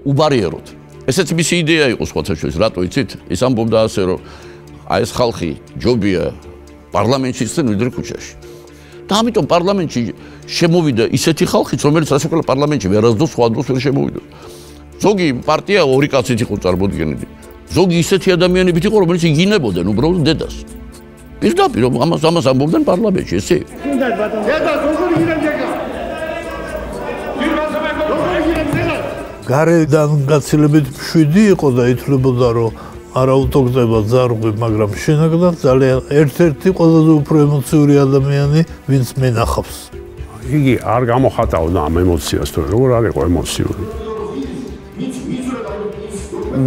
უბარიეროდ. ესეც მისი იდეა იყო სხვათა შორის, რატო იცით? ის ამბობდა ასე, რომ აი ეს ხალხი ჯობია პარლამენტში ისწენ ვიდრე ქუჩაში. და ამიტომ პარლამენტში შემოვიდა ისეთი ხალხიც, რომელიც რასაკვირველია პარლამენტში ვერასდროს სხვა დროს ვერ შემოვიდა. ზოგი პარტია ორი კაცით იყო წარმოდგენილი. ზოგი ისეთი ადამიანებით იყო, რომელიც იგინებოდნენ უბრალოდ დედას. პირდაპირ ამას ამბობდნენ პარლამენტში, ესე. გარედან გაცილებით მშვიდი იყო და ითვლებოდა, რომ არა უთოგდება ძარღვი, მაგრამ შინაგან ძალიან ერთ-ერთი ყველაზე უფრო ემოციური ადამიანი, ვინც მენახავს. იგი არ გამოხატავდა ამ ემოციას, თუ როგორ არ იყო ემოციური.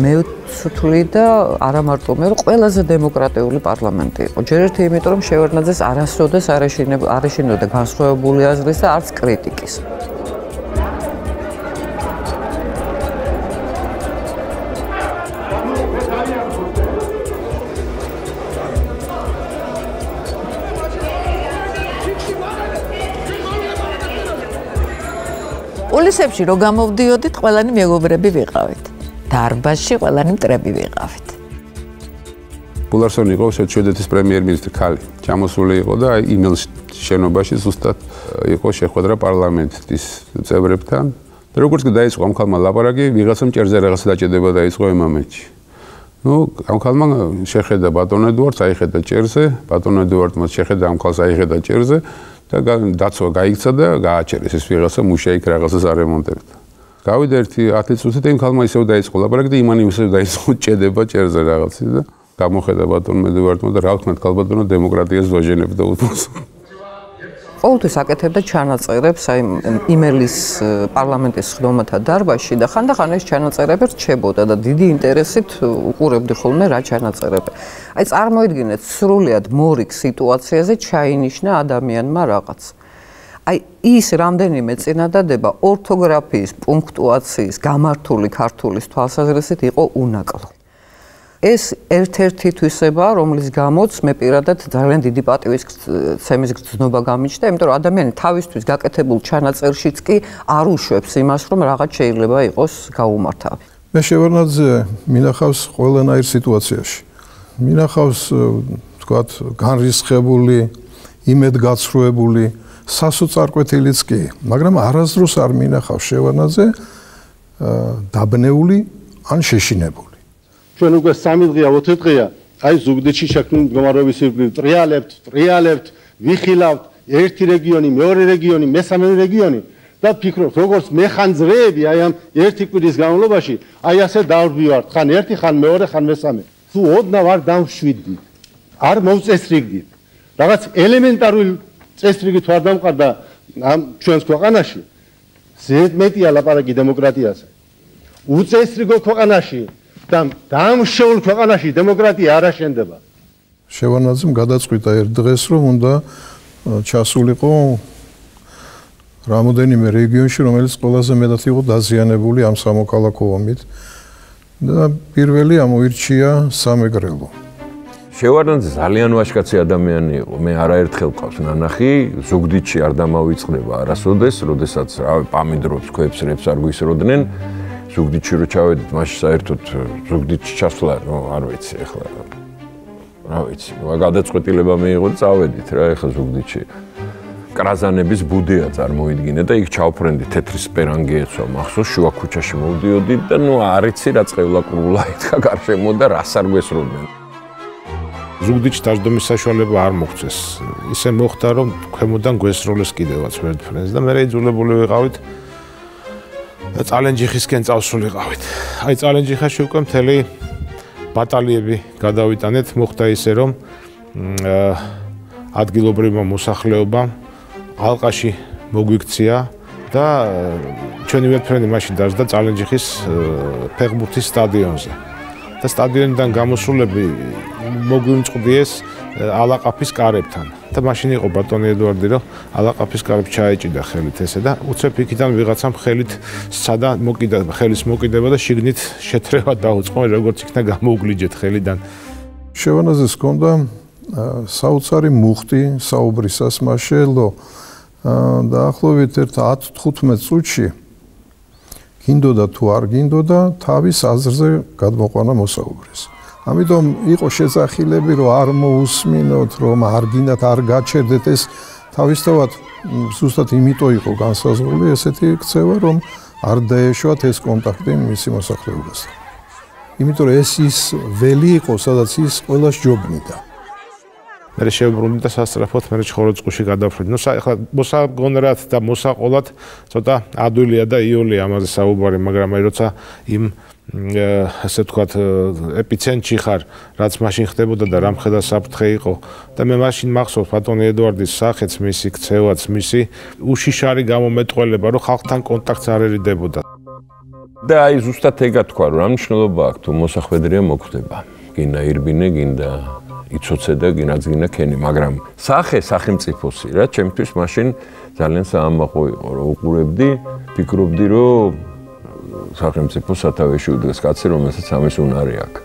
მე ვთვლი და არა მარტო მე, რომ ყველაზე დემოკრატიული პარლამენტი იყო. ჯერ ერთი იმიტომ, რომ შევარდნაძეს არასოდეს არ ეშინოდა განსხვავებული აზრის და არც კრიტიკის. პოლისებში რო გამოვდიოდით, ყველანი მეგობრები ვიყავით. დარბაზში ყველანი მტრები ვიყავით. პულარსონი იყო შვედეთის პრემიერ-მინისტრი ქალი. ჩამოსული იყო და იმილ შენობაში ზუსტად იყო შეხვედრა პარლამენტის წევრებთან. და როგორც კი დაიწყო ამ ქალმა ლაპარაკი, ვიღაცამ ჭერზე რაღაცა დაჭედება დაიწყო იმ მომენტში. ნუ ამ ქალმა შეხედა ბატონ ედუარდს, აიხედა ჭერზე, ბატონ ედუარდმა შეხედა ამ ქალს, აიხედა ჭერზე. და დაცვა გაიქცა და გააჩერეს ეს ვიღაცა მუშა იქ რაღაცას არემონტებდა. გავიდა ერთი 10 წუთი და იმ ქალმა ისევ დაიწყო ლაპარაკი და იმან ისევ დაიწყო ჭედება ჭერზე რაღაცი და გამოხედა ბატონ ედუარდმა და რა ვთქვათ ქალბატონო დემოკრატიას ვაჟენებდა უთმოს. ყოველთვის აკეთებდა ჩანაწერებს აი იმელის პარლამენტის ხდომათა დარბაზში და ხანდახან ეს ჩანაწერები რჩებოდა და დიდი ინტერესით უყურებდი ხოლმე რა ჩანაწერები. აი წარმოიდგინეთ სრულიად მორიგ სიტუაციაზე ჩაინიშნა ადამიანმა რაღაც. აი ის რამდენიმე წინადადება ორთოგრაფიის, პუნქტუაციის, გამართული ქართულის თვალსაზრისით იყო უნაკლო. ეს ერთ-ერთი თვისებაა, რომლის გამოც მე პირადად ძალიან დიდი პატივისცემის გრძნობა გამიჩნდა, იმიტომ რომ ადამიანი თავისთვის გაკეთებულ ჩანაწერშიც კი არ უშვებს იმას, რომ რაღაც შეიძლება იყოს გაუმართავი. მე შევარდნაძე მინახავს ყველანაირ სიტუაციაში. მინახავს, ვთქვათ, განრისხებული იმედგაცრუებული, სასოწარკვეთილიც კი, მაგრამ არასდროს არ მინახავს შევარდნაძე დაბნეული ან შეშინებული. ჩვენ უკვე 3 დღეა 4 დღეა აი ზუგდიდში შექმნილ მდგომარეობის ირგვლივ ტრიალებთ, ვიხილავთ ერთი რეგიონი, მეორე რეგიონი, მესამე რეგიონი და ფიქრობთ, როგორც მეხანძრეები აი ამ ერთი კვირის განმავლობაში აი ასე დავრბივართ, ხან ერთი, ხან მეორე, ხან მესამე. თუ ოდნავ არ დავშვიდით, არ მოვწესრიგდით. რაღაც ელემენტარული წესრიგი თუ არ დამყარდა ამ ჩვენს ქვეყანაში, ზედმეტია ლაპარაკი დემოკრატიაზე. უწესრიგო ქვეყანაში და დამშეულ ქვეყანაში დემოკრატია არ აშენდება. შევარდნაძემ გადაწყვიტა ერთ დღეს, რომ უნდა ჩასულიყო რამოდენიმე რეგიონში, რომელიც ყველაზე მეტად იყო დაზიანებული ამ სამოქალაქო ომით და პირველი ამოირჩია სამეგრელო. შევარდნაძე ძალიან ვაჟკაცი ადამიანი იყო. მე არაერთხელ ყავს ნანახი, ზუგდიდში არ დამავიწყდება არასოდეს, როდესაც რავი პამიდრობს, ქვებს, რებს არ გვისროდნენ. ზუგდიდში რო ჩავედით, მაშინ საერთოდ ზუგდიდში ჩასვლა, არ ვიცი ახლა. რა ვიცი, გადაწყვეტილება მიიღო და წავედით რა ახლა ზუგდიდში. კრაზანების ბუდეა წარმოიდგინე და იქ ჩავფრენდი თეთრი სპერანგი ეცვა მახსოვს შუა ქუჩაში მოვდიოდი და არ იცი რა წყევლა კრულა ეთქა გარშემო და რას არ გვესროდნენ. ზუგდიდში დაждომის საშუალება არ მოგწეს. ისე მოხდა რომ ქვემოდან გვესროლეს კიდევაც ვერტფრენს და მე იძულებული ვიყავით წალენჯიხისკენ წავსულიყავით. აი წალენჯიხაში უკვე მთელი ბატალიები გადავიტანეთ, მოხდა ისე რომ ადგილობრივმა მოსახლეობამ ალყაში მოგვიქცია და ჩვენი ვერტფრენი მაშინ დაждდა წალენჯიხის ფეხბურთის სტადიონზე. და სტადიონიდან გამოსულები მოგვიმწყდიეს ალაყაფის კარებთან. და მაშინ იყო ბატონი ედუარდი, რომ ალაყაფის კარებს ჩაეჭიდა ხელით ესე და უცებ იქიდან ვიღაცამ ხელით სცადა ხელის მოკიდება და შიგნით შეთრევა დაუწყო, როგორც იქნა გამოუგლიჯეთ ხელიდან. შევარდნაძეს ჰქონდა საოცარი მუხტი საუბრისას მასშელო დაახლოებით ერთ 10-15 წუთში გინდოდა თუ არ გინდოდა თავის აზრზე გადმოყვანა მოსაუბრეს. ამიტომ იყო შეძახილები, რომ არ მოусმინოთ, რომ არ გინდათ, არ გაჩერდეთ ეს თავისთავად ზუსტად იმიტომ იყო განსაზღვრული ესეთი ქცევა, რომ არ დაეშვათ ეს კონტაქტი მისი მოსახლეობასთან. იმიტომ რომ ეს ის ველი იყო, სადაც ის ყველას ჯობნიდა. მე შევბრუნდი და სასწრაფოდ მე ხოროწყუში გადავფრინდი. ნუ ახლა მოსაგონრად და მოსაყოლად ცოტა ადვილია და იოლია ამაზე საუბარი, მაგრამ აი როცა იმ ასე ვთქვათ ეპიცენტრში ხარ, რაც მაშინ ხდებოდა და რამხელა საფრთხე იყო და მე მაშინ მახსოვს ბატონი ედუარდის სახეც, მისი ქცევაც, მისი უშიშარი გამომეტყველება, რომ ხალხთან კონტაქტს არ ერიდებოდა. და აი ზუსტად ეგა თქვა, რომ რა მნიშვნელობა აქვს თუ მოსახვედრია მოხვდება. გინდა ირბინე, გინდა იცოცე და გინაძგინა ქენი, მაგრამ სახელმწიფოსი რა, ჩემთვის მაშინ ძალიან საამაყო იყო, რომ უყურებდი, ფიქრობდი, რომ სახელმწიფო სათავეში უდგას კაცი, რომელსაც ამის უნარი აქვს.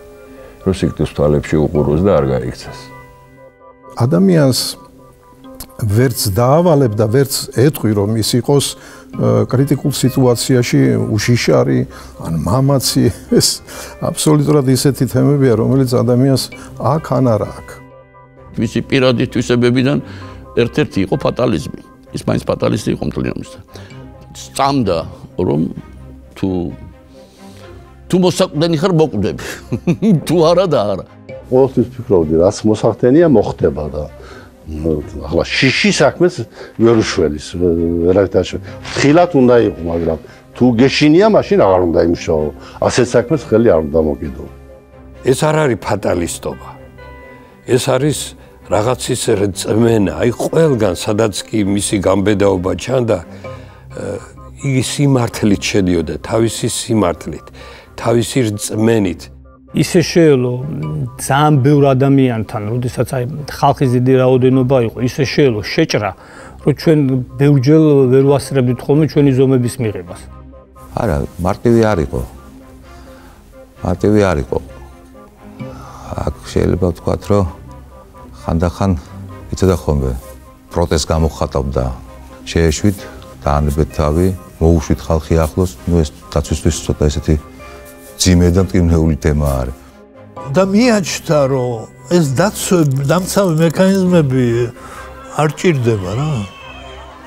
რომ სიკვდილის თვალებში უყუროს და არ გაიქცეს. ადამიანს ვერც დაავალებ და ვერც ეტყვი, რომ ის იყოს კრიტიკულ სიტუაციაში უშიშარი ან მამაცი, ეს აბსოლუტურად ისეთი თემებია, რომელიც ადამიანს აქ ან არა აქვს. მისი პირადი თვისებებიდან ერთ-ერთი იყო ფატალიზმი. ის მაინც ფატალისტი იყო მთლიანად. სწამდა, რომ თუ მოსაკვდენი ხარ მოკვდები. თუ არა და არა. ყოველთვის ფიქრობდი, რაც მოსახდენია მოხდება და ახლა შიში საქმეს ვერ უშველის, ვერაფერში. ხილად უნდა იყო, მაგრამ თუ გეშინია, მაშინ აღარ უნდა იმუშაო. ასეთ საქმეს ხელი არ უნდა მოკიდო. ეს არ არის ფატალისტობა. ეს არის რაღაცის რწმენა. აი ყველგან სადაც კი მისი გამბედაობა ჩანდა, იგი სიმართლით შედიოდა, თავისი სიმართლით, თავისი რწმენით. ისე შეელო ძალიან ბევრ ადამიანთან, როდესაც აი ხალხის დიდი რაოდენობა იყო, ისე შეელო შეჭრა, რომ ჩვენ ბევრჯერ ვერ ვასწრებდით ხოლმე ჩვენი ზომების მიღებას. არა, მარტივი არ იყო. მარტივი არ იყო. აქ შეიძლება ვთქვათ, რომ ხანდახან იცოდა ხოლმე პროტესტს გამოხატავდა, შეეშვით, დაანებეთ თავი, მოუშვით ხალხი ახლოს, ნუ ეს დაცვისთვის ცოტა ესეთი ძიმე და მტკივნეული თემა არის. და მიაჩნდა, რომ ეს დამცავი მექანიზმები არ ჭირდება რა.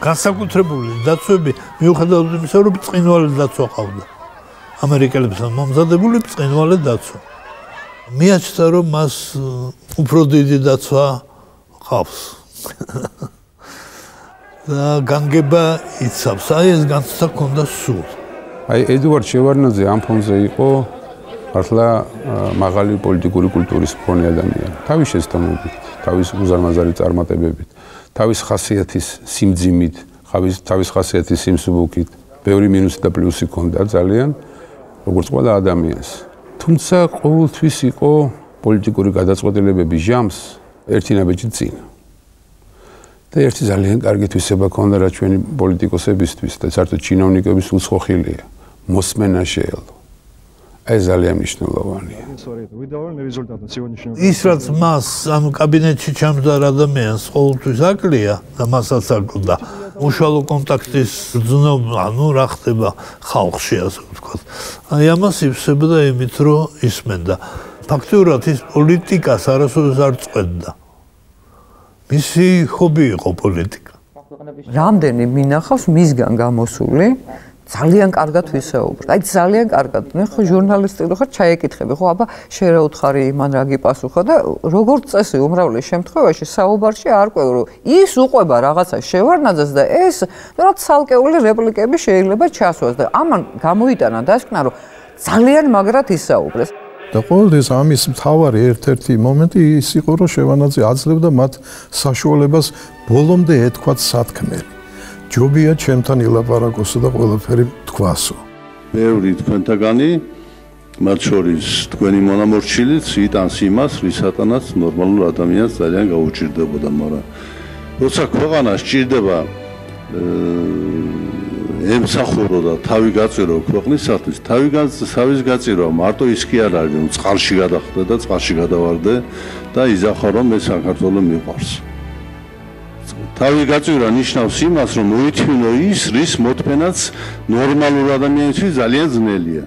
განსაკუთრებული დაცვები მიუხედავად იმისა, რომ ბრწყინვალე დაცვა ყავდა. ამერიკელებთან მომზადებული ბრწყინვალე დაცვა. მიაჩნდა, რომ მას უფრო დიდი დაცვა ყავს. და განგება იცავს. აი ეს განცდა ქონდა სულ. აი ედუარდ შევარდნაძე ამ ფონზე იყო ახლა მაღალი პოლიტიკური კულტურის მქონე ადამიანი. თავის შესწავლებით, თავის უზარმაზარი წარმატებებით, თავის ხასიათის სიმძიმით, თავის ხასიათის სიმსუბუქით, ბევრი მინუსი და პლუსი ჰქონდა ძალიან, როგორც ყველა ადამიანს. თუმცა ყოველთვის იყო პოლიტიკური გადაწყვეტილებების ჟამს ერთი ნაბიჯი წინ. და ერთი ძალიან კარგი თვისება ჰქონდა რა ჩვენი პოლიტიკოსებისთვის და საერთოდ ჩინოვნიკების უცხოხილია. მოსმენა შეელო. ეს ძალიან მნიშვნელოვანია. ის რაც მას ანუ კაბინეტში ჩამჯდარ ადამიანს ყოველთვის აკლია და მასაც აკლდა. უშუალო კონტაქტის გრძნობა, ანუ რა ხდება ხალხში ასე ვთქვათ. აი ამას ივსებდა იმით, რომ ისმენდა. ფაქტიურად ის პოლიტიკას არასოდეს არ წყვეტდა. მისი ჰობი იყო პოლიტიკა. რამდენი მინახავს მისგან გამოსული ძალიან კარგად ვისაუბრეთ. აი ძალიან კარგად. მე ხო ჟურნალისტი რო ხარ, ჩაეკითხები, ხო, აბა შენ რა უთხარი იმან რა გიპასუხა და როგორც წესი უმრავლეს შემთხვევაში საუბარში არ ყვევ, რომ ის უყვება რაღაცა შევარდნაძეს და ეს რა ცალკეული რეპლიკები შეიძლება ჩასვას და ამან გამოიტანა დასკვნა, რომ ძალიან მაგრად ისაუბრეს. და ყოველთვის ამის მთავარი ერთ-ერთი მომენტი ის იყო, რომ შევარდნაძე აძლევდა მათ საშუალებას ბოლომდე ეთქვათ სათქმელი. ჯობია ჩემთან ილაპარაკოსო და ყველაფერი თქვასო. ბევრი თქვენთაგანი, მათ შორის თქვენი მონამორჩილიც იტანს იმას, რისატანაც ნორმალურ ადამიანს ძალიან გაუჭირდებოდა, მაგრამ როცა ქვეყანა სჭირდება ემსახურო და თავი გაწირო ქვეყნისათვის, თავის გაწირვა მარტო ის კი არ არის, რომ წყალში გადახდე და წყალში გადავარდე და იზახა რომ მე საქართველოს მიყვარს. თავი გაწირვა ნიშნავს იმას, რომ მოითმინო ის, რის მოთმენაც ნორმალურ ადამიანისთვის ძალიან ძნელია.